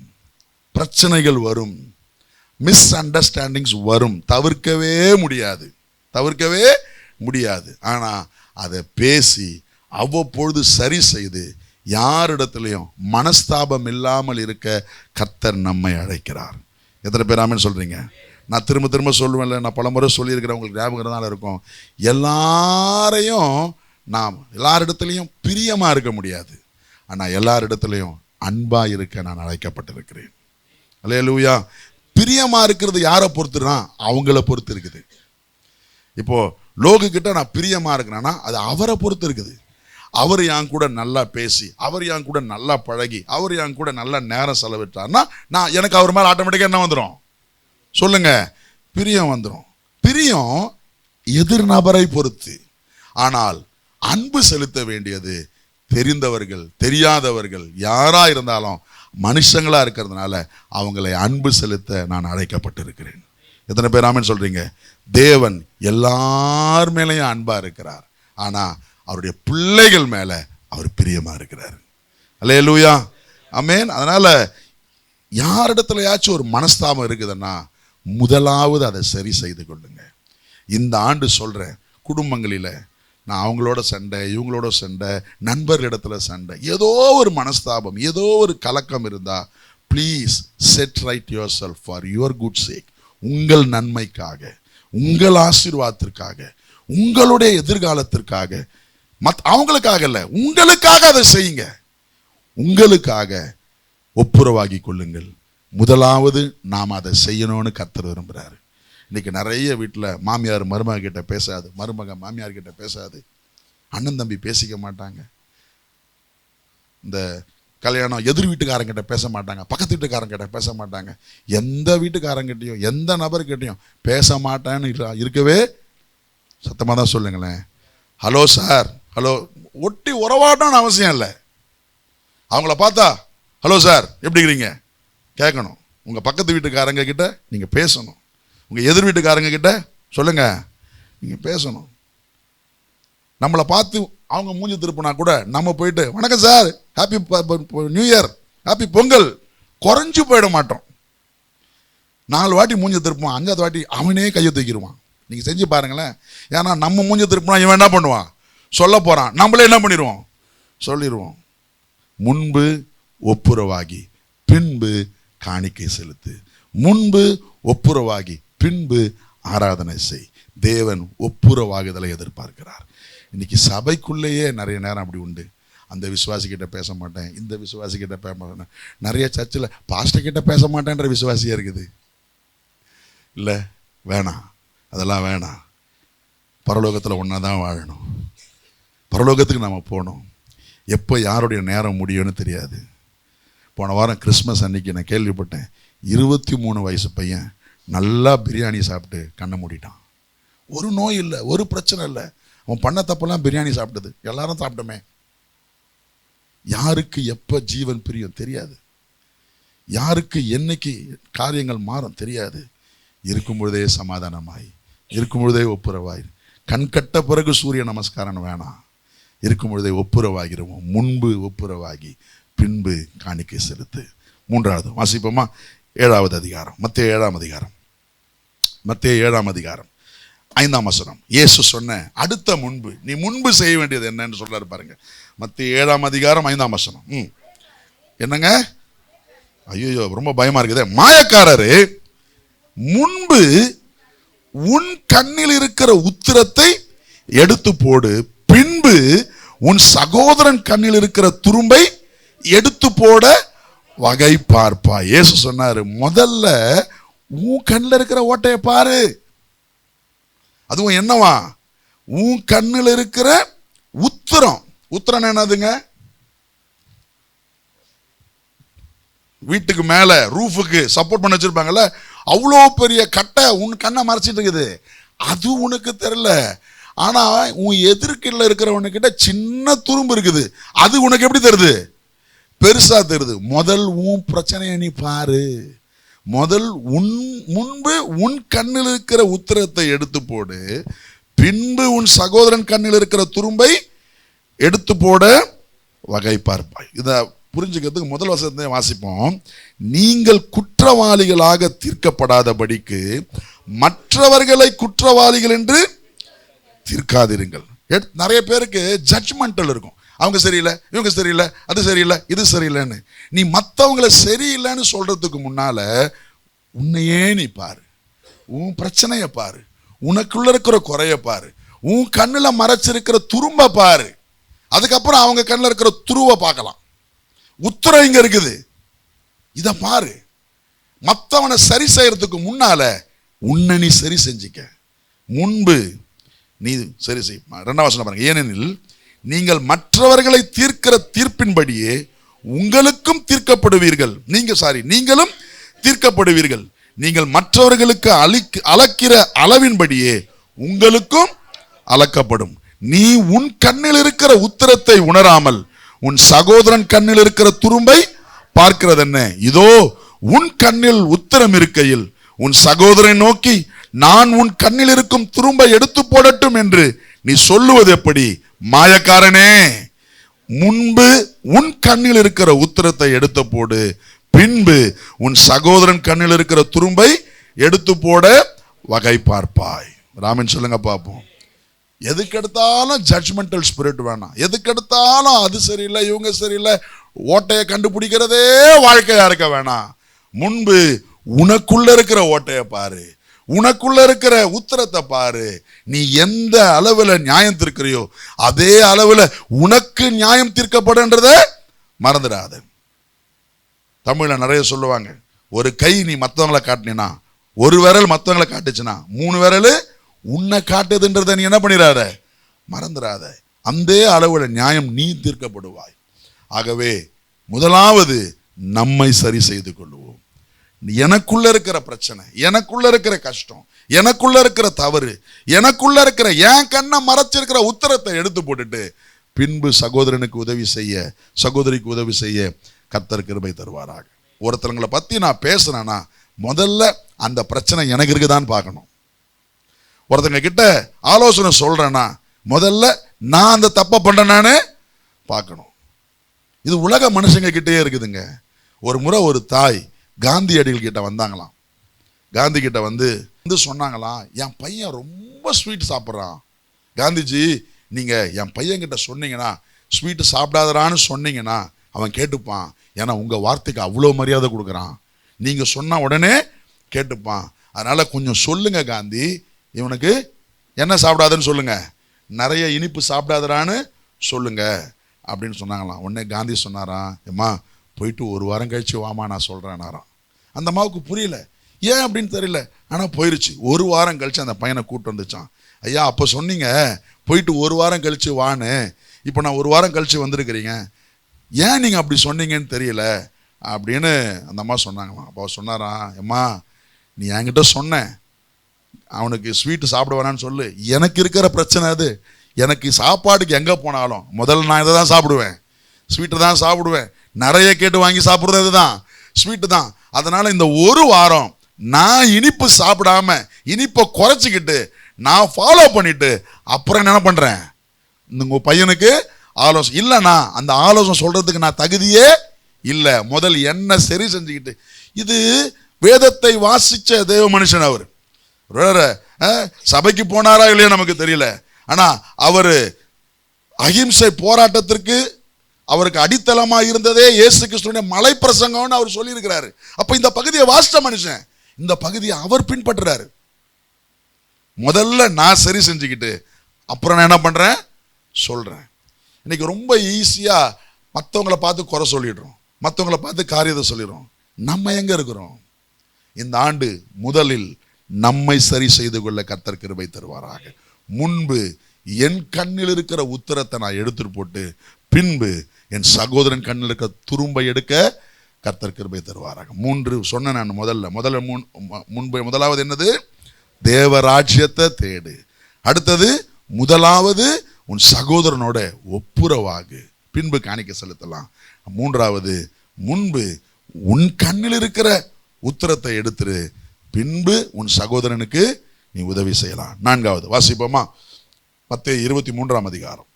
பிரச்சனைகள் வரும், மிஸ் அண்டர்ஸ்டாண்டிங்ஸ் வரும், தவிர்க்கவே முடியாது. ஆனா அதை பேசி அவ்வப்பொழுது சரி செய்து யாரிடத்திலையும் மனஸ்தாபம் இல்லாமல் இருக்க கர்த்தர் நம்மை அழைக்கிறார். எத்தனை பேர் ஆமென் சொல்றீங்க? நான் திரும்ப திரும்ப சொல்லுவேன்ல, நான் பல முறை சொல்லியிருக்கிறேன், உங்களுக்கு ஞாபகம் இருக்கும். நாம் எல்லாரிடத்துலையும் பிரியமா இருக்க முடியாது, ஆனா எல்லாரிடத்துலையும் அன்பா இருக்க நான் அழைக்கப்பட்டிருக்கிறேன். அல்லேலூயா. பிரியமா இருக்கிறது யாரை பொறுத்துனா அவங்கள பொறுத்து இருக்குது. இப்போ லோகு கிட்ட நான் பிரியமா இருக்கிறேன்னா அது அவரை பொறுத்து இருக்குது. அவர் என் கூட நல்லா பேசி, அவர் என் கூட நல்லா பழகி, அவர் என் கூட நல்லா நேரம் செலவிட்டார்னா நான் எனக்கு அவர் மேல ஆட்டோமேட்டிக்கா என்ன வந்துடும் சொல்லுங்க? பிரியம் வந்துடும். பிரியம் எதிர் நபரை பொறுத்து. ஆனால் அன்பு செலுத்த வேண்டியது தெரிந்தவர்கள் தெரியாதவர்கள் யாரா இருந்தாலும் மனுஷங்களா இருக்கிறதுனால அவங்களை அன்பு செலுத்த நான் அழைக்கப்பட்டிருக்கிறேன். எத்தனை பேர் ஆமென் சொல்றீங்க? தேவன் எல்லார் மேலேயும் அன்பா இருக்கிறார், ஆனா அவருடைய பிள்ளைகள் மேல அவர் பிரியமா இருக்கிறார். அல்லேலூயா, ஆமென். அதனால யாரிடத்துலயாச்சும் ஒரு மனஸ்தாபம் இருக்குதுன்னா முதலாவது அதை சரி செய்து கொள்ளுங்க. இந்த ஆண்டு சொல்றேன், குடும்பங்களில நான் அவங்களோட சண்டை, இவங்களோட சண்டை, நண்பர்களிடத்துல சண்டை, ஏதோ ஒரு மனஸ்தாபம், ஏதோ ஒரு கலக்கம் இருந்தா please set right yourself for your good sake. உங்கள் நன்மைக்காக, உங்கள் ஆசீர்வாதத்திற்காக, உங்களுடைய எதிர்காலத்திற்காக, அவங்களுக்காக இல்லை, உங்களுக்காக அதை செய்யுங்க. உங்களுக்காக ஒப்புரவாகி கொள்ளுங்கள். முதலாவது நாம் அதை செய்யணும்னு கர்த்தர் விரும்புகிறாரு. இன்னைக்கு நிறைய வீட்டில் மாமியார் மருமக கிட்ட பேசாது, மருமக மாமியார் கிட்ட பேசாது, அண்ணன் தம்பி பேசிக்க மாட்டாங்க, இந்த கல்யாணம் எதிர் வீட்டுக்காரங்கிட்ட பேச மாட்டாங்க, பக்கத்து வீட்டுக்காரங்கிட்ட பேச மாட்டாங்க, எந்த வீட்டுக்காரங்கிட்டையும் எந்த நபர்கிட்டையும் பேச மாட்டேன்னு இருக்கவே சத்தமாக தான் சொல்லுங்களேன். ஹலோ சார், ஹலோ, ஒட்டி உறவாடணும்னு அவசியம் இல்லை. அவங்கள பார்த்தா ஹலோ சார் எப்படி இருக்கிறீங்க கேட்கணும். உங்கள் பக்கத்து வீட்டுக்காரங்க கிட்ட நீங்கள் பேசணும். உங்கள் எதிர் வீட்டுக்காரங்க கிட்ட சொல்லுங்க, நீங்கள் பேசணும். நம்மளை பார்த்து அவங்க மூஞ்சி திருப்பினா கூட நம்ம போயிட்டு வணக்கம் sir, happy new year, happy Pongal, குறைஞ்சு போயிட மாட்டோம். 4 வாட்டி மூஞ்சி திருப்புவான், 5வது வாட்டி அவனே கையை தூக்கிடுவான். நீங்கள் செஞ்சு பாருங்களேன். ஏன்னா நம்ம மூஞ்சி திருப்பினா இவன் என்ன பண்ணுவான், சொல்ல போகிறான், நம்மளே என்ன பண்ணிடுவோம், சொல்லிடுவோம். முன்பு ஒப்புரவாகி பின்பு காணிக்கை செலுத்து. முன்பு ஒப்புரவாகி பின்பு ஆராதனை செய். தேவன் ஒப்புரவாகுதலை எதிர்பார்க்கிறார். இன்னைக்கு சபைக்குள்ளேயே நிறைய நேரம் அப்படி உண்டு. அந்த விசுவாசிக்கிட்ட பேச மாட்டேன், இந்த விசுவாசிக்கிட்ட பேச மாட்டேன். நிறைய சர்ச்சில் பாஸ்டர் கிட்ட பேச மாட்டேன்ற விசுவாசியாக இருக்குது. இல்லை, வேணாம், அதெல்லாம் வேணாம். பரலோகத்தில் ஒன்றா தான் வாழணும். பரலோகத்துக்கு நம்ம போகணும். எப்போ யாருடைய நேரம் முடியும்னு தெரியாது. போன வாரம் கிறிஸ்மஸ் அன்னைக்கு நான் கேள்விப்பட்டேன், 23 வயசு பையன் நல்லா பிரியாணி சாப்பிட்டு கண்ணை மூடிட்டான். ஒரு நோய் இல்லை, ஒரு பிரச்சனை இல்லை. அவன் பண்ண தப்பெல்லாம் பிரியாணி சாப்பிட்டது, எல்லாரும் சாப்பிட்டோமே. யாருக்கு எப்போ ஜீவன் பிரியும் தெரியாது, யாருக்கு என்னைக்கு காரியங்கள் மாறும் தெரியாது. இருக்கும் பொழுதே சமாதானமாய், இருக்கும் பொழுதே ஒப்புரவாய். கண்கட்ட பிறகு சூரிய நமஸ்காரம் வேணாம், இருக்கும் பொழுதே ஒப்புரவாகிறோம். முன்பு ஒப்புரவாகி பின்பு காணிக்கை செலுத்து. 3வது வாசிப்போமா? 7வது அதிகாரம், மத்தேயு 7ஆம் அதிகாரம், மத்தேயு 7ஆம் அதிகாரம் 5ஆம் வசனம். இயேசு சொன்ன அடுத்த முன்பு, நீ முன்பு செய்ய வேண்டியது என்னன்னு சொல்றாரு பாருங்க. மத்தேயு 7ஆம் அதிகாரம் 5ஆம் வசனம். என்னங்க? ஐயோ, ரொம்ப பயமா இருக்குதே. மாயக்காரரே, முன்பு உன் கண்ணில் இருக்கிற உத்திரத்தை எடுத்து போடு, பின்பு உன் சகோதரன் கண்ணில் இருக்கிற துரும்பை எடுத்து போட வகை பார்ப்பா. இயேசு சொன்னாரு, முதல்ல உன் கண்ணில் இருக்கிற ஓட்டையை பாரு. அதுவும் என்னவா? உன் கண்ணில் இருக்கிற உத்திரம். உத்திரம் என்னதுங்க? வீட்டுக்கு மேல ரூஃபுக்கு சப்போர்ட் பண்ண வச்சிருப்பாங்கல்ல, அவ்வளோ பெரிய கட்டை உன் கண்ணை மறைச்சிட்டு இருக்குது. அது உனக்கு தெரியல. ஆனா உன் எதிர்க்கில் இருக்கிறவனுக்கிட்ட சின்ன துரும்பு இருக்குது, அது உனக்கு எப்படி தெரியுது? பெருசா தெரியுது. முதல் உன் பிரச்சனையை நீ பாரு. முதல் முன்பு உன் கண்ணில் இருக்கிற உத்திரத்தை எடுத்து போடு, பின்பு உன் சகோதரன் கண்ணில் இருக்கிற துரும்பை எடுத்து போட வகை பார்ப்பாய். இதை புரிஞ்சுக்கிறதுக்கு முதல் வசனத்தை வாசிப்போம். நீங்கள் குற்றவாளிகளாக தீர்க்கப்படாதபடிக்கு மற்றவர்களை குற்றவாளிகள் என்று தீர்க்காதிருங்கள். நிறைய பேருக்கு ஜட்ஜ்மெண்டல் இருக்கும். அவங்க சரியில்லை, இவங்க சரியில்லை, அது சரியில்லை, இது சரியில்லைன்னு. நீ மற்றவங்களை சரியில்லைன்னு சொல்றதுக்கு முன்னால உன்னையே நீ பாரு, உன் பிரச்சனைய பாரு, உனக்குள்ள இருக்கிற குறைய பாரு, உன் கண்ணுல மறைச்சிருக்கிற துரும்ப பாரு. அதுக்கப்புறம் அவங்க கண்ணில் இருக்கிற துருவ பார்க்கலாம். உத்தரம் இங்க இருக்குது, இத பாரு. மற்றவனை சரி செய்யறதுக்கு முன்னால உன்னை நீ சரி செஞ்சிக்க. முன்பு நீ சரி செய். ரெண்டாம் வசனம் பாருங்க. ஏனெனில் நீங்கள் மற்றவர்களை தீர்க்கிற தீர்ப்பின்படியே உங்களுக்கும் தீர்க்கப்படுவீர்கள். நீங்களும் தீர்க்கப்படுவீர்கள். நீங்கள் மற்றவர்களுக்கு அளக்கிற அளவின்படியே உங்களுக்கும் அளக்கப்படும். நீ உன் கண்ணில் இருக்கிற உத்திரத்தை உணராமல் உன் சகோதரன் கண்ணில் இருக்கிற துரும்பை பார்க்கிறது என்ன? இதோ உன் கண்ணில் உத்திரம் இருக்கையில் உன் சகோதரனை நோக்கி நான் உன் கண்ணில் இருக்கும் துரும்பை எடுத்து போடட்டும் என்று நீ சொல்லுவது எப்படி? மாயக்காரனே, முன்பு உன் கண்ணில் இருக்கிற உத்திரத்தை எடுத்து போடு, பின்பு உன் சகோதரன் கண்ணில் இருக்கிற துரும்பை எடுத்து போட வகை பார்ப்பாய். ராமன் சொல்லுங்க பார்ப்போம். எதுக்கெடுத்தாலும் ஜட்ஜ்மெண்டல் ஸ்பிரிட் வேணாம். எதுக்கெடுத்தாலும் அது சரியில்லை, இவங்க சரியில்லை, ஓட்டையை கண்டுபிடிக்கிறதே வாழ்க்கையா இருக்க வேணாம். முன்பு உனக்குள்ள இருக்கிற ஓட்டையை பாரு, உனக்குள்ள இருக்கிற உத்தரத்தை பாரு. நீ எந்த அளவுல நியாயம் தீர்க்கிறியோ அதே அளவுல உனக்கு நியாயம் தீர்க்கப்படுன்றத மறந்துடாத. தமிழ்ல நிறைய சொல்லுவாங்க, ஒரு கை நீ மற்றவங்களை காட்டினா, ஒரு விரல் மற்றவங்களை காட்டுச்சுன்னா, 3 விரல் உன்னை காட்டுதுன்றதை நீ என்ன பண்ணிடாத, மறந்துடாத. அந்த அளவுல நியாயம் நீ தீர்க்கப்படுவாய். ஆகவே முதலாவது நம்மை சரி செய்து கொள்வோம். எனக்குள்ள இருக்கிற பிரச்சனை, எனக்குள்ள இருக்கிற கஷ்டம், எனக்குள்ள இருக்கிற தவறு, எனக்குள்ள இருக்கிற என் கண்ணை மறைச்சிருக்கிற உத்தரத்தை எடுத்து போட்டுட்டு பின்பு சகோதரனுக்கு உதவி செய்ய, சகோதரிக்கு உதவி செய்ய கர்த்தர் கிருபை தருவாராக. ஒருத்தவங்களை பத்தி நான் பேசுறேன்னா முதல்ல அந்த பிரச்சனை எனக்கு இருக்குதான்னு பார்க்கணும். ஒருத்தங்க கிட்ட ஆலோசனை சொல்றேன்னா முதல்ல நான் அந்த தப்பை பண்றேனான்னு பார்க்கணும். இது உலக மனுஷங்க கிட்டே இருக்குதுங்க. ஒரு முறை ஒரு தாய் காந்தியடிகள் கிட்ட வந்தாங்களாம். காந்தி கிட்ட வந்து சொன்னாங்களாம், என் பையன் ரொம்ப ஸ்வீட் சாப்பிட்றான். காந்திஜி, நீங்க என் பையன் கிட்ட சொன்னீங்கன்னா, ஸ்வீட்டு சாப்பிடாதரான்னு சொன்னீங்கன்னா அவன் கேட்டுப்பான். ஏன்னா உங்க வார்த்தைக்கு அவ்வளோ மரியாதை கொடுக்குறான். நீங்க சொன்ன உடனே கேட்டுப்பான். அதனால கொஞ்சம் சொல்லுங்க காந்தி, இவனுக்கு என்ன சாப்பிடாதுன்னு சொல்லுங்க, நிறைய இனிப்பு சாப்பிடாதரான்னு சொல்லுங்க அப்படின்னு சொன்னாங்களாம். உடனே காந்தி சொன்னாராம், ஏம்மா போயிட்டு 1 வாரம் கழிச்சு வாமா நான் சொல்றேன்னாராம். அந்த அம்மாவுக்கு புரியல, ஏன் அப்படின்னு தெரியல. ஆனால் போயிருச்சு. 1 வாரம் கழிச்சு அந்த பையனை கூப்பிட்டு வந்துச்சான். ஐயா, அப்போ சொன்னீங்க போயிட்டு 1 வாரம் கழிச்சு வான்னு, இப்போ நான் 1 வாரம் கழிச்சு வந்திருக்கிறீங்க, ஏன் நீங்கள் அப்படி சொன்னீங்கன்னு தெரியல அப்படின்னு அந்த அம்மா சொன்னாங்களாம். அப்போ சொன்னாராம், அம்மா நீ என்கிட்ட சொன்ன அவனுக்கு ஸ்வீட்டு சாப்பிட வேணான்னு சொல்லு, எனக்கு இருக்கிற பிரச்சனை அது. எனக்கு சாப்பாடுக்கு எங்கே போனாலும் முதல்ல நான் இதை தான் சாப்பிடுவேன், ஸ்வீட்டை தான் சாப்பிடுவேன். நிறைய கேட்டு வாங்கி சாப்பிட்றது இதுதான், ஸ்வீட்டு தான். அதனால இந்த 1 வாரம் நான் இனிப்பு சாப்பிடாம இனிப்பை குறைச்சிக்கிட்டு நான் ஃபாலோ பண்ணிட்டு அப்புறம் என்ன பண்றேன், உங்க பையனுக்கு ஆலோசனை இல்லைண்ணா, அந்த ஆலோசனை சொல்றதுக்கு நான் தகுதியே இல்லை, முதல் என்ன சரி செஞ்சுக்கிட்டு. இது வேதத்தை வாசிச்ச தேவ மனுஷன். அவர் சபைக்கு போனாரா இல்லையா நமக்கு தெரியல. ஆனா அவரு அகிம்சை போராட்டத்திற்கு அவருக்கு அடித்தளமா இருந்ததே இயேசு கிறிஸ்துவின் மலை பிரசங்கம்னு அவர் சொல்லி இருக்கிறாரு. அப்ப இந்த பகுதியை வாசிச்ச மனுஷன் இந்த பகுதியை அவர் பின்பற்றுறாரு. முதல்ல நான் சரி செஞ்சுக்கிட்டு அப்புறம் நான் என்ன பண்றேன் சொல்றேன். இன்னைக்கு ரொம்ப ஈஸியா மற்றவங்களை பார்த்து குறை சொல்லிடுறோம், மற்றவங்களை பார்த்து காரியத்தை சொல்லிடுறோம். நம்ம எங்க இருக்கிறோம்? இந்த ஆண்டு முதலில் நம்மை சரி செய்து கொள்ள கர்த்தர் கிருபை தருவாராக. முன்பு என் கண்ணில் இருக்கிற உத்தரத்தை நான் எடுத்துட்டு போட்டு பின்பு என் சகோதரன் கண்ணில் இருக்கிற துரும்பை எடுக்க கர்த்தர் கிருபை தருவாராக. 3 சொன்ன நான் முதலாவது என்னது? தேவராஜ்யத்தை தேடு. அடுத்தது முதலாவது உன் சகோதரனோட ஒப்புரவாகு, பின்பு காணிக்கை செலுத்தலாம். 3வது முன்பு உன் கண்ணில் இருக்கிற உத்திரத்தை எடுத்துரு, பின்பு உன் சகோதரனுக்கு நீ உதவி செய்யலாம். 4வது வாசிப்போமா? மத்தேயு 23ஆம் அதிகாரம்.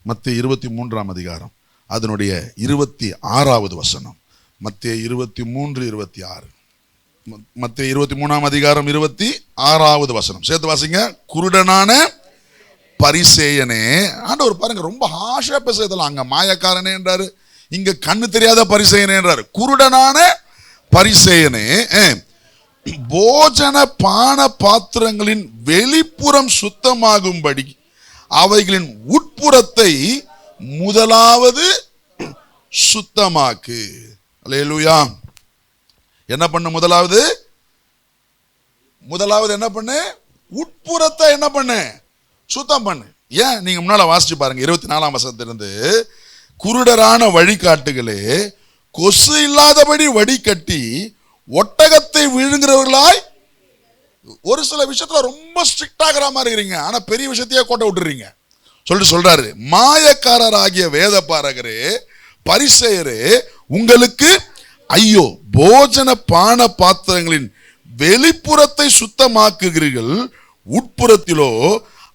மத்தேயு 23ஆம் அதிகாரம் அதனுடைய 26வது வசனம். மத்தேயு 23:26. மத்தேயு 23ஆம் அதிகாரம் 26வது வசனம் சேர்த்து வாசிங்க. குருடனான பரிசேயனே, ஆண்டவர் பாருங்க ரொம்ப ஹாஷா பேசலாம். அங்க மாயக்காரனே என்றாரு, இங்க கண்ணு தெரியாத பரிசேயனே என்றாரு. குருடனான பரிசேயனே, போஜன பான பாத்திரங்களின் வெளிப்புறம் சுத்தமாகும்படி அவைகளின் உட்புறத்தை முதலாவது சுத்தமாக்கு. அல்லேலூயா. என்ன பண்ணு? முதலாவது என்ன பண்ணு? உட்புறத்தை என்ன பண்ணு? சுத்தம் பண்ணு. ஏன்? நீங்க முன்னால வாசிச்சு பாருங்க 24ஆம் வசனத்திலிருந்து, குருடரான வழிகாட்டுகளே, கொசு இல்லாதபடி வடிகட்டி ஒட்டகத்தை விழுங்குறவர்களாய். ஒரு சில விஷயத்துல ரொம்ப ஸ்ட்ரிக்ட் ஆகிற மாதிரி இருக்கிறீங்க, ஆனா பெரிய விஷயத்தையே கோட்டை விட்டுறீங்க சொல்றாரு. மாயக்காரராகிய வேத பாரகரே, பரிசேயரே, உங்களுக்கு ஐயோ, போஜன பான பாத்திரங்களின் வெளிப்புறத்தை சுத்தமாக்குகிறீர்கள், உட்புறத்திலோ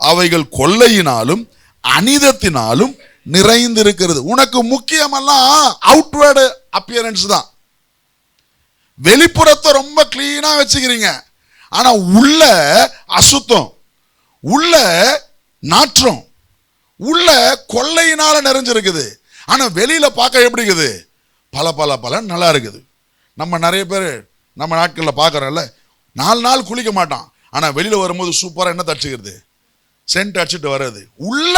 அவைகள் கொள்ளையினாலும் அனிதத்தினாலும் நிறைந்திருக்கிறது. உனக்கு முக்கியமெல்லாம் அவுட்வேர்டு அப்பியரன்ஸ் தான். வெளிப்புறத்தை ரொம்ப கிளீனா வச்சுக்கிறீங்க, ஆனா உள்ள அசுத்தம், உள்ள நாற்றம், உள்ள கொள்ளையினால நிறைஞ்சிருக்குது. ஆனா வெளியில பார்க்க எப்படி இருக்குது? பல நல்லா இருக்குது. நம்ம நிறைய பேர் நம்ம நாட்களில் பார்க்கறோம்ல, 4 நாள் குளிக்க மாட்டான், ஆனா வெளியில வரும்போது சூப்பரா என்ன தச்சுக்கிறது? சென்ட் அடிச்சுட்டு வர்றது. உள்ள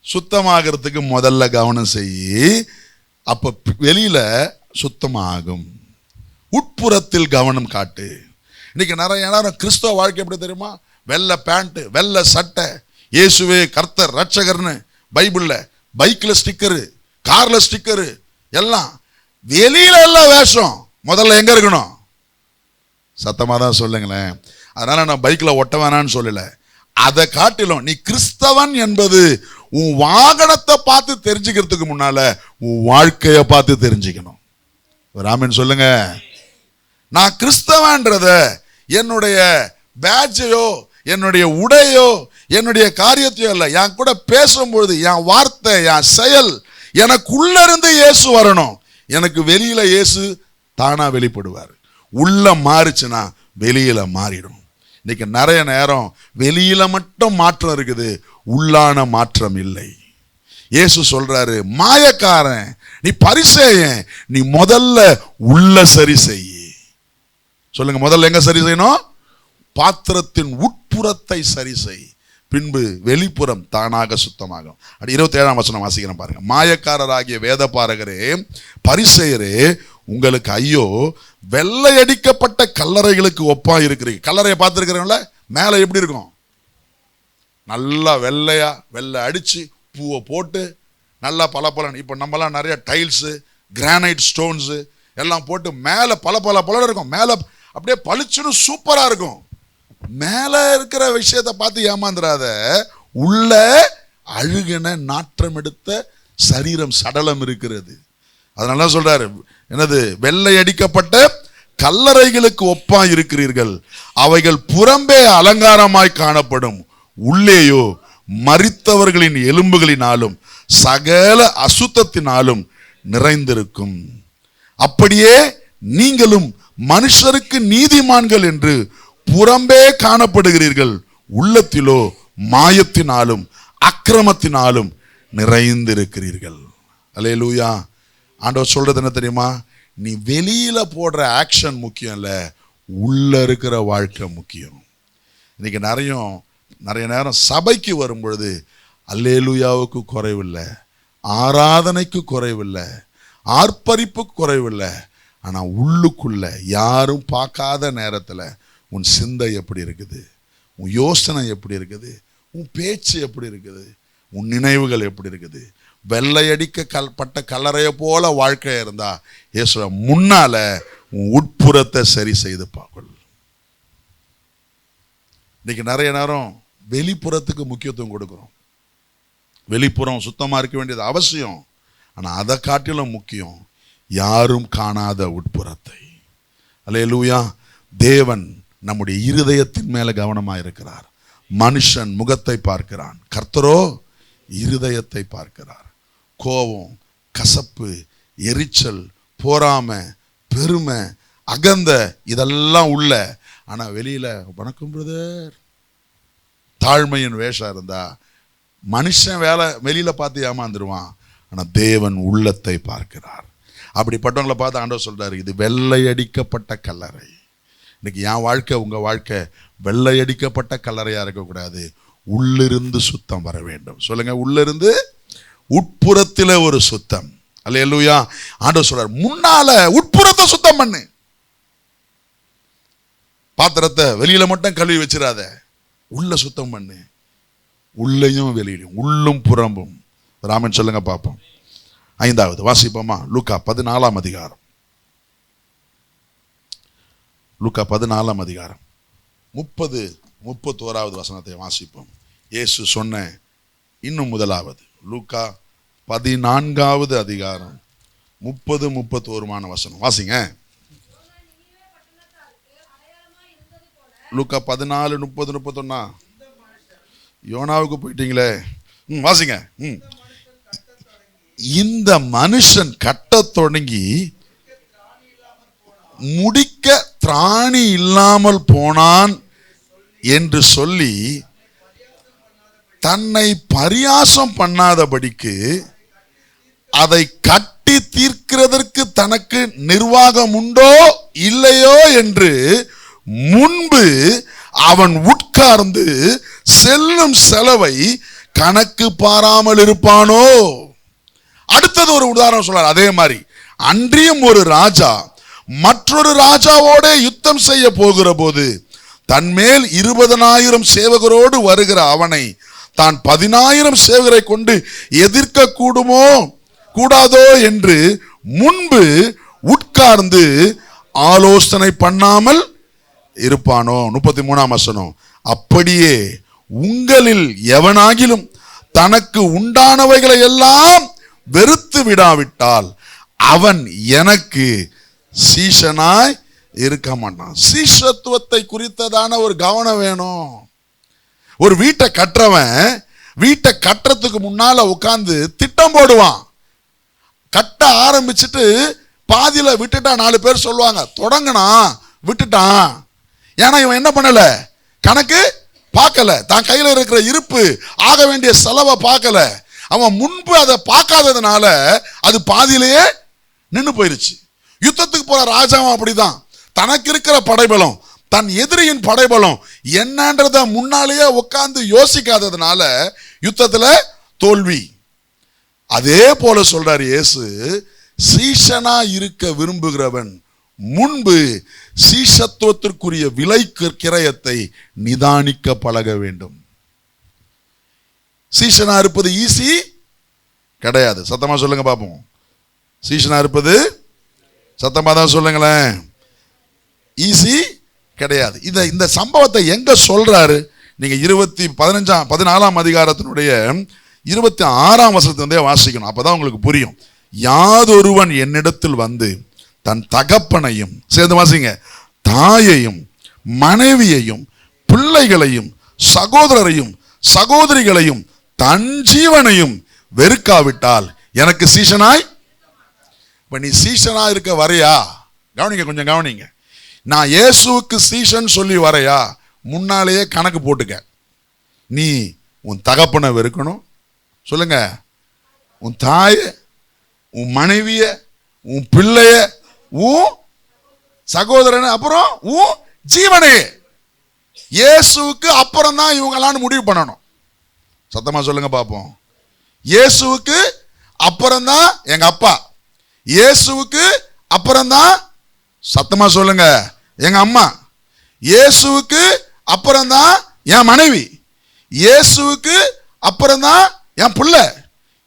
சுத்தமாகிறதுக்கு முதல்ல கவனம் செய்யி, அப்ப வெளியில சுத்தமாகும். உட்புறத்தில் கவனம் காட்டு. இன்னைக்கு நிறைய நேரம் கிறிஸ்தவ வாழ்க்கை எப்படி தெரியுமா? வெள்ளை பேண்ட், வெள்ளை சட்டை, இயேசுவே கர்த்தர் ரட்சகர்னு பைபிள்ல, பைக்ல ஸ்டிக்கரு, கார்ல ஸ்டிக்கரு, எல்லாம் வெளியில எல்லாம் வேஷம். முதல்ல எங்க இருக்கணும்? சத்தமா தான் சொல்லுங்களேன். அதனால நான் பைக்ல ஒட்ட வேணான்னு சொல்லல. அதை காட்டிலும் நீ கிறிஸ்தவன் என்பது உன் வாகனத்தை பார்த்து தெரிஞ்சுக்கிறதுக்கு முன்னால உன் வாழ்க்கைய பார்த்து தெரிஞ்சுக்கணும். ராமன் சொல்லுங்க. நான் கிறிஸ்தவன்றத என்னுடைய பேட்சையோ, என்னுடைய உடையோ, என்னுடைய காரியத்தையோ இல்ல, என் கூட பேசும்பொழுது என் வார்த்தை, என் செயல், எனக்குள்ள இருந்து இயேசு வரணும். எனக்கு வெளியில இயேசு தானா வெளிப்படுவார். உள்ள மாறுச்சுன்னா வெளியில மாறிடும். இன்னைக்கு நிறைய நேரம் வெளியில மட்டும் மாற்றம் இருக்குது, உள்ளான மாற்றம் இல்லை. இயேசு சொல்றாரு, மாயக்காரன் நீ, பரிசேயன் நீ, முதல்ல உள்ள சரி செய். சொல்லுங்க, முதல்ல எங்க சரி செய்யணும்? பாத்திரத்தின் உட்புறத்தை சரி செய், பின்பு வெளிப்புறம் தானாக சுத்தமாகும். 27ஆம் வசனம் வாசிக்கிறேன் பாருங்க. மாயக்காரராகிய வேத பாரகரே, பரிசேயரே, உங்களுக்கு ஐயோ, வெள்ளையடிக்கப்பட்ட கல்லறைகளுக்கு ஒப்பா இருக்கிறீங்க. கல்லறையை பார்த்துருக்கிறீங்களா? மேலே எப்படி இருக்கும்? நல்லா வெள்ளையா, வெள்ளை அடிச்சு பூவை போட்டு நல்லா பல. இப்போ நம்மலாம் நிறைய டைல்ஸு, கிரானைட் ஸ்டோன்ஸு எல்லாம் போட்டு மேலே பல இருக்கும். மேலே அப்படியே பளிச்சுன்னு சூப்பராக இருக்கும். மேலே இருக்கிற விஷயத்தை பார்த்து ஏமாந்துடாத. உள்ள அழுகின நாற்றம் எடுத்த சரீரம், சடலம் இருக்கிறது. அதனால சொல்றாரு, என்னது? வெள்ளை அடிக்கப்பட்ட கல்லறைகளுக்கு ஒப்பா இருக்கிறீர்கள், அவைகள் புறம்பே அலங்காரமாய் காணப்படும், உள்ளேயோ மரித்தவர்களின் எலும்புகளினாலும் சகல அசுத்தத்தினாலும் நிறைந்திருக்கும். அப்படியே நீங்களும் மனுஷருக்கு நீதிமான்கள் என்று புறம்பே காணப்படுகிறீர்கள், உள்ளத்திலோ மாயத்தினாலும் அக்கிரமத்தினாலும் நிறைந்திருக்கிறீர்கள். அல்லேலூயா. ஆண்டவர் சொல்றது என்ன தெரியுமா? நீ வெளியில போடுற ஆக்ஷன் முக்கியம் இல்ல, உள்ள இருக்கிற வாழ்க்கை முக்கியம். இன்னைக்கு நிறைய நேரம் சபைக்கு வரும் பொழுது அல்லேலூயாவுக்கு குறைவில்லை, ஆராதனைக்கு குறைவில்லை, ஆர்ப்பரிப்புக்கு குறைவில்லை. ஆனா உள்ளுக்குள்ள யாரும் பார்க்காத நேரத்துல உன் சிந்தை எப்படி இருக்குது, உன் யோசனை எப்படி இருக்குது, உன் பேச்சு எப்படி இருக்குது, உன் நினைவுகள் எப்படி இருக்குது? வெள்ளையடிக்கப்பட்ட கல்லறையை போல வாழ்க்கை இருந்தா இயேசுவ முன்னால உன் உட்புறத்தை சரி செய்து பார்க்கொள். இன்னைக்கு நிறைய நேரம் வெளிப்புறத்துக்கு முக்கியத்துவம் கொடுக்கிறோம். வெளிப்புறம் சுத்தமா இருக்க வேண்டியது அவசியம். ஆனா அதை காட்டிலும் முக்கியம் யாரும் காணாத உட்புறத்தை. அல்லேலூயா. தேவன் நம்முடைய இருதயத்தின் மேல கவனமா இருக்கிறார். மனுஷன் முகத்தை பார்க்கிறான், கர்த்தரோ இருதயத்தை பார்க்கிறார். கோபம், கசப்பு, எரிச்சல், பொறாமை, பெருமை, அகந்த இதெல்லாம் உள்ள, ஆனா வெளியில வணக்கம் பிரதர் தாழ்மையின் வேஷம் இருந்தா மனுஷன் வெளியில பார்த்து ஏமாந்துருவான். ஆனா தேவன் உள்ளத்தை பார்க்கிறார். அப்படிப்பட்டவங்களை பார்த்து ஆண்டவர் சொல்றாரு, இது வெள்ளையடிக்கப்பட்ட கல்லறை. இன்னைக்கு என் வாழ்க்கை உங்க வாழ்க்கை வெள்ளையடிக்கப்பட்ட கல்லறையா இருக்கக்கூடாது. உள்ளிருந்து சுத்தம் வர வேண்டும். சொல்லுங்க, உள்ளிருந்து உட்புறத்தில ஒரு சுத்தம். அல்லேலூயா. ஆண்டவர் சொல்றார், முன்னால உட்புறத்தை சுத்தம் பண்ணு. பாத்திரத்தை வெளியில மட்டும் கழுவி வச்சிடாத, உள்ள சுத்தம் பண்ணு. உள்ளையும் வெளியிலும், உள்ளும் புறம்பும். ராமன் சொல்லுங்க பார்ப்போம். 5வது வாசிப்போமா? லூக்கா 14ஆம் அதிகாரம். லூக்கா 14ஆம் அதிகாரம் 30-31வது வசனத்தை வாசிப்போம். இயேசு சொன்ன இன்னும் முதலாவது. லூக்கா 14வது அதிகாரம் 30-31 வசனம் வாசிங்க. லூக்கா 14:30-31. யோனாவுக்கு போயிட்டீங்களே. வாசிங்க. இந்த மனுஷன் கட்ட தொடங்கி முடிக்க திராணி இல்லாமல் போனான் என்று சொல்லி தன்னை பரியாசம் பண்ணாதபடிக்கு அதை கட்டி தீர்க்கிறதற்கு தனக்கு நிர்வாகம் உண்டோ இல்லையோ என்று முன்பு அவன் உட்கார்ந்து செல்லும் செலவை கணக்கு பாராமல் இருப்பானோ? அடுத்தது ஒரு உதாரணம் சொல்றார். அதே மாதிரி அன்றியும் ஒரு ராஜா மற்றொரு ராஜாவோட யுத்தம் செய்ய போகிற போது தன்மேல் 20,000 சேவகரோடு வருகிற அவனை தான் 10,000 சேவகரை கொண்டு எதிர்க்க கூடுமோ கூடாதோ என்று முன்பு உட்கார்ந்து ஆலோசனை பண்ணாமல் இருப்பானோ? 33ஆம் வசனம். அப்படியே உங்களில் எவனாகிலும் தனக்கு உண்டானவைகளை எல்லாம் வெறுத்து விடாவிட்டால் அவன் எனக்கு சீஷனாய் இருக்க மாட்டான். சீஷத்துவத்தை குறித்ததான ஒரு கவனம் வேணும். ஒரு வீட்டை கட்டுறவன் வீட்டை கட்டுறதுக்கு முன்னால உட்கார்ந்து திட்டம் போடுவான். கட்ட ஆரம்பிச்சுட்டு பாதியில விட்டுட்டா 4 பேர் சொல்லுவாங்க, தொடங்கினா விட்டுட்டான். ஏன்னா இவன் என்ன பண்ணல, கணக்கு பார்க்கல, தான் கையில இருக்கிற இருப்பு ஆக வேண்டிய செலவை பார்க்கல. அவன் முன்பு அதை பார்க்காததுனால அது பாதியிலேயே நின்று போயிருச்சு. யுத்தத்துக்கு போற ராஜாவும் அப்படிதான். தனக்கு இருக்கிற படைபலம், தன் எதிரியின் படைபலம் என்னன்றத முன்னாலேயே உட்கார்ந்து யோசிக்காததுனால யுத்தத்துல தோல்வி. அதே போல சொல்றாரு இயேசு, சீஷனா இருக்க விரும்புகிறவன் முன்பு சீஷத்துவத்திற்குரிய விலை கிரயத்தை நிதானிக்க பழக வேண்டும். சீஷனா இருப்பது ஈஸி கிடையாது. சத்தமா சொல்லுங்க பாப்போம். சீஷனா இருப்பது சத்தமா தான் சொல்லுங்களேன், ஈஸி கிடையாது. இந்த சம்பவத்தை எங்க சொல்றாரு? நீங்க 14ஆம் அதிகாரத்தினுடைய 26ஆம் வசனத்திலிருந்தே வாசிக்கணும். அப்பதான் உங்களுக்கு புரியும். யாதொருவன் என்னிடத்தில் வந்து தன் தகப்பனையும், சேர்ந்து வாசிங்க, தாயையும் மனைவியையும் பிள்ளைகளையும் சகோதரரையும் சகோதரிகளையும் தன் ஜீவனையும் வெறுக்காவிட்டால் எனக்கு சீஷனாய். இப்ப நீ சீஷனா இருக்க வரையா? கவனிங்க, கொஞ்சம் கவனிங்க. நான் இயேசுவுக்கு சீஷன் சொல்லி வரையா? முன்னாலேயே கணக்கு போட்டுக்க. நீ உன் தகப்பனை வெறுக்கணும். சொல்லுங்க, உன் தாய, உன் மனைவிய, உன் பிள்ளைய, உன் சகோதரன், அப்புறம் உன் ஜீவனே. இயேசுவுக்கு அப்புறம் தான் இவங்களான்னு முடிவு பண்ணணும். சத்தமா சொல்லுங்க பாப்போம். இயேசுவுக்கு அப்புறம் தான் எங்க அப்பா, இயேசுவுக்கு அப்புறம் தான், சத்தமா சொல்லுங்க, எங்க அம்மா, இயேசுவுக்கு அப்புறம் தான் என் மனைவி, இயேசுவுக்கு அப்புறம் தான் என் பிள்ளை.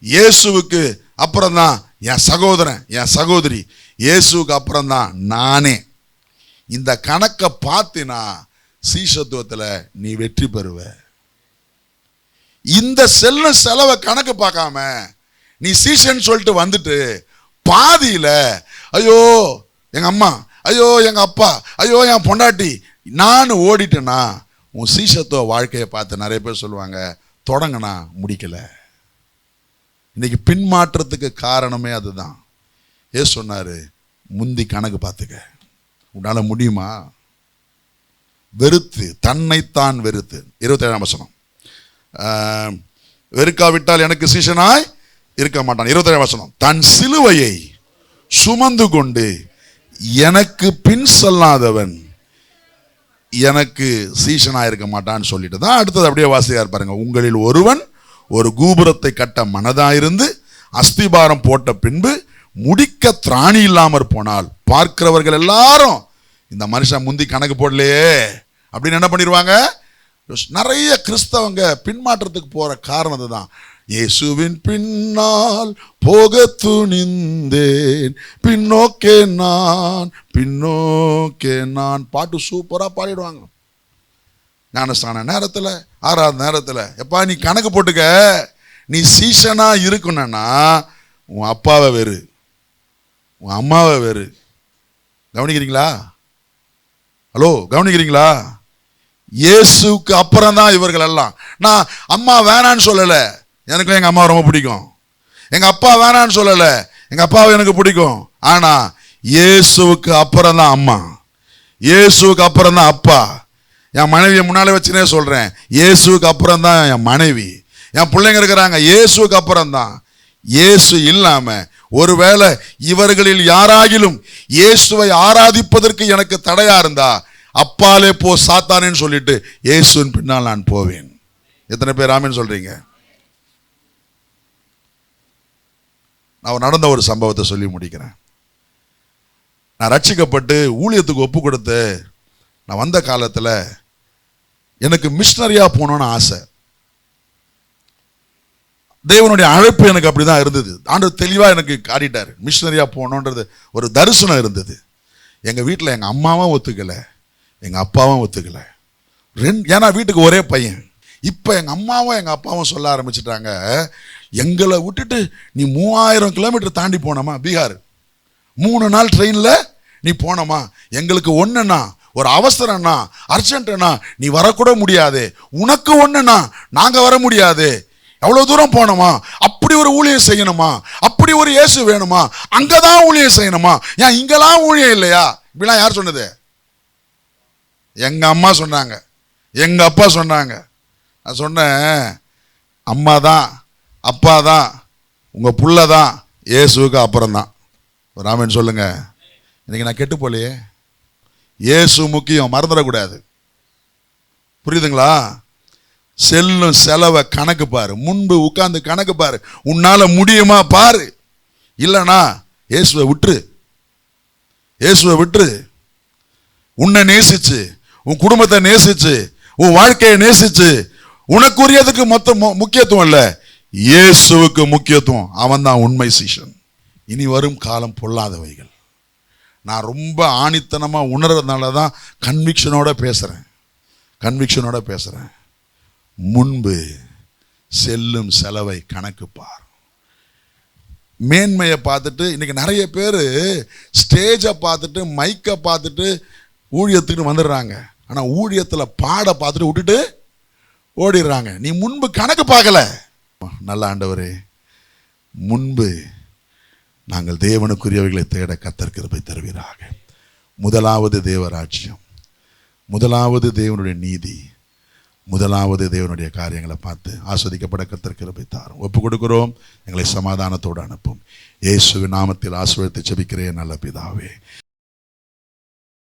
இயேசுவுக்கு அப்புறம் தான் என் சகோதரன், என் சகோதரி. இயேசுவுக்கு அப்புறம் தான் நானே. இந்த கணக்கை பார்த்தினா சீஷத்துவத்தில் நீ வெற்றி பெறுவ. இந்த செல்லும் செலவை கணக்கு பார்க்காம நீ சீஷன் சொல்லிட்டு வந்துட்டு பாதியில ஐயோ எங்க அம்மா, ஐயோ எங்க அப்பா, ஐயோ என் பொண்டாட்டி, நான் ஓடிட்டேன்னா உன் சீஷத்துவ வாழ்க்கையை பார்த்து நிறைய பேர் சொல்லுவாங்க, தொடங்கினா முடிக்கல. இன்னைக்கு பின்மாற்றத்துக்கு காரணமே அதுதான். ஏன் சொன்னாரு, முந்தி கணக்கு பார்த்துக்க. உன்னால முடியுமா? வெறுத்து, தன்னைத்தான் வெறுத்து. 27ஆம் வசனம். வெறுக்காவிட்டால் எனக்கு சீஷனாய் இருக்க மாட்டான். 27ஆம் வசனம். தன் சிலுவையை சுமந்து கொண்டு எனக்கு பின் செல்லாதவன் எனக்கு சீஷனாய் இருக்க மாட்டான்னு சொல்லிட்டு தான் அடுத்தது அப்படியே வாசியார் பாருங்க. உங்களில் ஒருவன் ஒரு கோபுரத்தை கட்ட மனதாயிருந்து அஸ்திபாரம் போட்ட பின்பு முடிக்க திராணி இல்லாமற் போனால் பார்க்கிறவர்கள் எல்லாரும் இந்த மனுஷன் முந்தி கணக்கு போடலையே அப்படின்னு என்ன பண்ணிடுவாங்க? நிறைய கிறிஸ்தவங்க பின்மாற்றத்துக்கு போற காரணம் அதுதான். இயேசுவின் பின்னால் போக துணிந்தேன், பின்னோக்கே நான் பாட்டு சூப்பரா பாடிடுவாங்க. ஞானஸ்தான நேரத்தில், ஆறாவது நேரத்தில், எப்பா நீ கணக்கு போட்டுக்க, நீ சீஷனா இருக்கணும்னா உன் அப்பாவை வேறு, உன் அம்மாவை வேறு. கவனிக்கிறீங்களா? ஹலோ, கவனிக்கிறீங்களா? இயேசுக்கு அப்புறம் தான் இவர்கள் எல்லாம். நான் அம்மா வேணான்னு சொல்லலை, எனக்கும் எங்க அம்மா ரொம்ப பிடிக்கும். எங்க அப்பா வேணான்னு சொல்லலை, எங்க அப்பாவை எனக்கு பிடிக்கும். ஆனா இயேசுவுக்கு அப்புறம் தான் அம்மா, இயேசுவுக்கு அப்புறம் தான் அப்பா. என் மனைவியை முன்னாலே வச்சுனே சொல்றேன், இயேசுவுக்கு அப்புறம் தான் என் மனைவி, என் பிள்ளைங்க இருக்கிறாங்க, இயேசுவுக்கு அப்புறம் தான். இயேசு இல்லாம ஒருவேளை இவர்களில் யாராகிலும் இயேசுவை ஆராதிப்பதற்கு எனக்கு தடையா இருந்தா அப்பாலே போ சாத்தானேன்னு சொல்லிட்டு இயேசுவின் பின்னால் நான் போவேன். எத்தனை பேர் ஆமென் சொல்றீங்க? நான் நடந்த ஒரு சம்பவத்தை சொல்லி முடிக்கிறேன். நான் ரட்சிக்கப்பட்டு ஊழியத்துக்கு ஒப்பு கொடுத்து நான் வந்த காலத்தில் எனக்கு மிஷனரியா போகணும்னு ஆசை. தேவனுடைய அழைப்பு எனக்கு அப்படிதான் இருந்தது. ஆண்டவர் தெளிவாக எனக்கு காட்டிட்டார், மிஷனரியா போகணுன்றது ஒரு தரிசனம் இருந்தது. எங்கள் வீட்டில் எங்கள் அம்மாவும் ஒத்துக்கலை, எங்கள் அப்பாவும் ஒத்துக்கலை. ஏன்னா வீட்டுக்கு ஒரே பையன். இப்போ எங்கள் அம்மாவும் எங்கள் அப்பாவும் சொல்ல ஆரம்பிச்சிட்டாங்க, எங்களை விட்டுட்டு நீ 3000 கிலோமீட்டர் தாண்டி போனோமா, பீகார் 3 நாள் ட்ரெயினில் நீ போனோமா, எங்களுக்கு ஒன்றுனா ஒரு அவசரம்னா அர்ஜென்ட்னா நீ வரக்கூட முடியாது, உனக்கு ஒன்றுனா நாங்கள் வர முடியாது, எவ்வளோ தூரம் போனோமா, அப்படி ஒரு ஊழியம் செய்யணுமா, அப்படி ஒரு இயேசு வேணுமா, அங்கதான் ஊழியம் செய்யணுமா, ஏன் இங்கெல்லாம் ஊழியம் இல்லையா? இப்படிலாம் யார் சொன்னது? எங்க அம்மா சொன்னாங்க, எங்க அப்பா சொன்னாங்க. நான் சொன்னேன், அம்மா தான், அப்பா தான், உங்க புள்ள தான், இயேசுக்கு அப்புறம் தான். ராமன் சொல்லுங்க. இன்னைக்கு நான் கெட்டு போலையே, இயேசு முக்கியம், மறந்துடக்கூடாது. புரியுதுங்களா? செல்லும் செலவை கணக்கு பாரு, முன்பு உட்கார்ந்து கணக்கு பாரு, உன்னால முடியுமா பாரு. இல்லைனா இயேசுவை விட்டுரு, இயேசுவை விட்டுரு. உன்னை நேசிச்சு, உன் குடும்பத்தை நேசிச்சு, உன் வாழ்க்கையை நேசிச்சு, உனக்குரியதுக்கு முக்கியத்துவம் இல்லை, இயேசுவுக்கு முக்கியத்துவம். அவன் தான் உண்மை சீஷன். இனி வரும் காலம் பொல்லாதவைகள். நான் ரொம்ப ஆணித்தனமா உணர்றதுனால தான் கன்விக்ஷனோட பேசுறேன். முன்பு செல்லும் செலவை கணக்கு பார். மேன்மையை பார்த்துட்டு இன்னைக்கு நிறைய பேர் ஸ்டேஜை பார்த்துட்டு மைக்கை பார்த்துட்டு ஊழியத்துக்கு வந்துடுறாங்க. ஆனால் ஊழியத்தில் பாட பார்த்துட்டு விட்டுட்டு ஓடிடுறாங்க. நீ முன்பு கணக்கு பார்க்கல. நல்ல ஆண்டவரே, முன்பு நாங்கள் தேவனுக்குரியவைகளை தேட கர்த்தர் கிருபை தருவீராக. முதலாவது தேவராஜ்யம், முதலாவது தேவனுடைய நீதி, முதலாவது தேவனுடைய காரியங்களை பார்த்து ஆஸ்வதிக்கப்பட கர்த்தர் கிருபை தாரும். ஒப்பு கொடுக்கிறோம். எங்களை சமாதானத்தோடு அனுப்பும். இயேசுவின் நாமத்தில் ஆசீர்வதித்து ஜெபிக்கிறேன் நல்ல பிதாவே.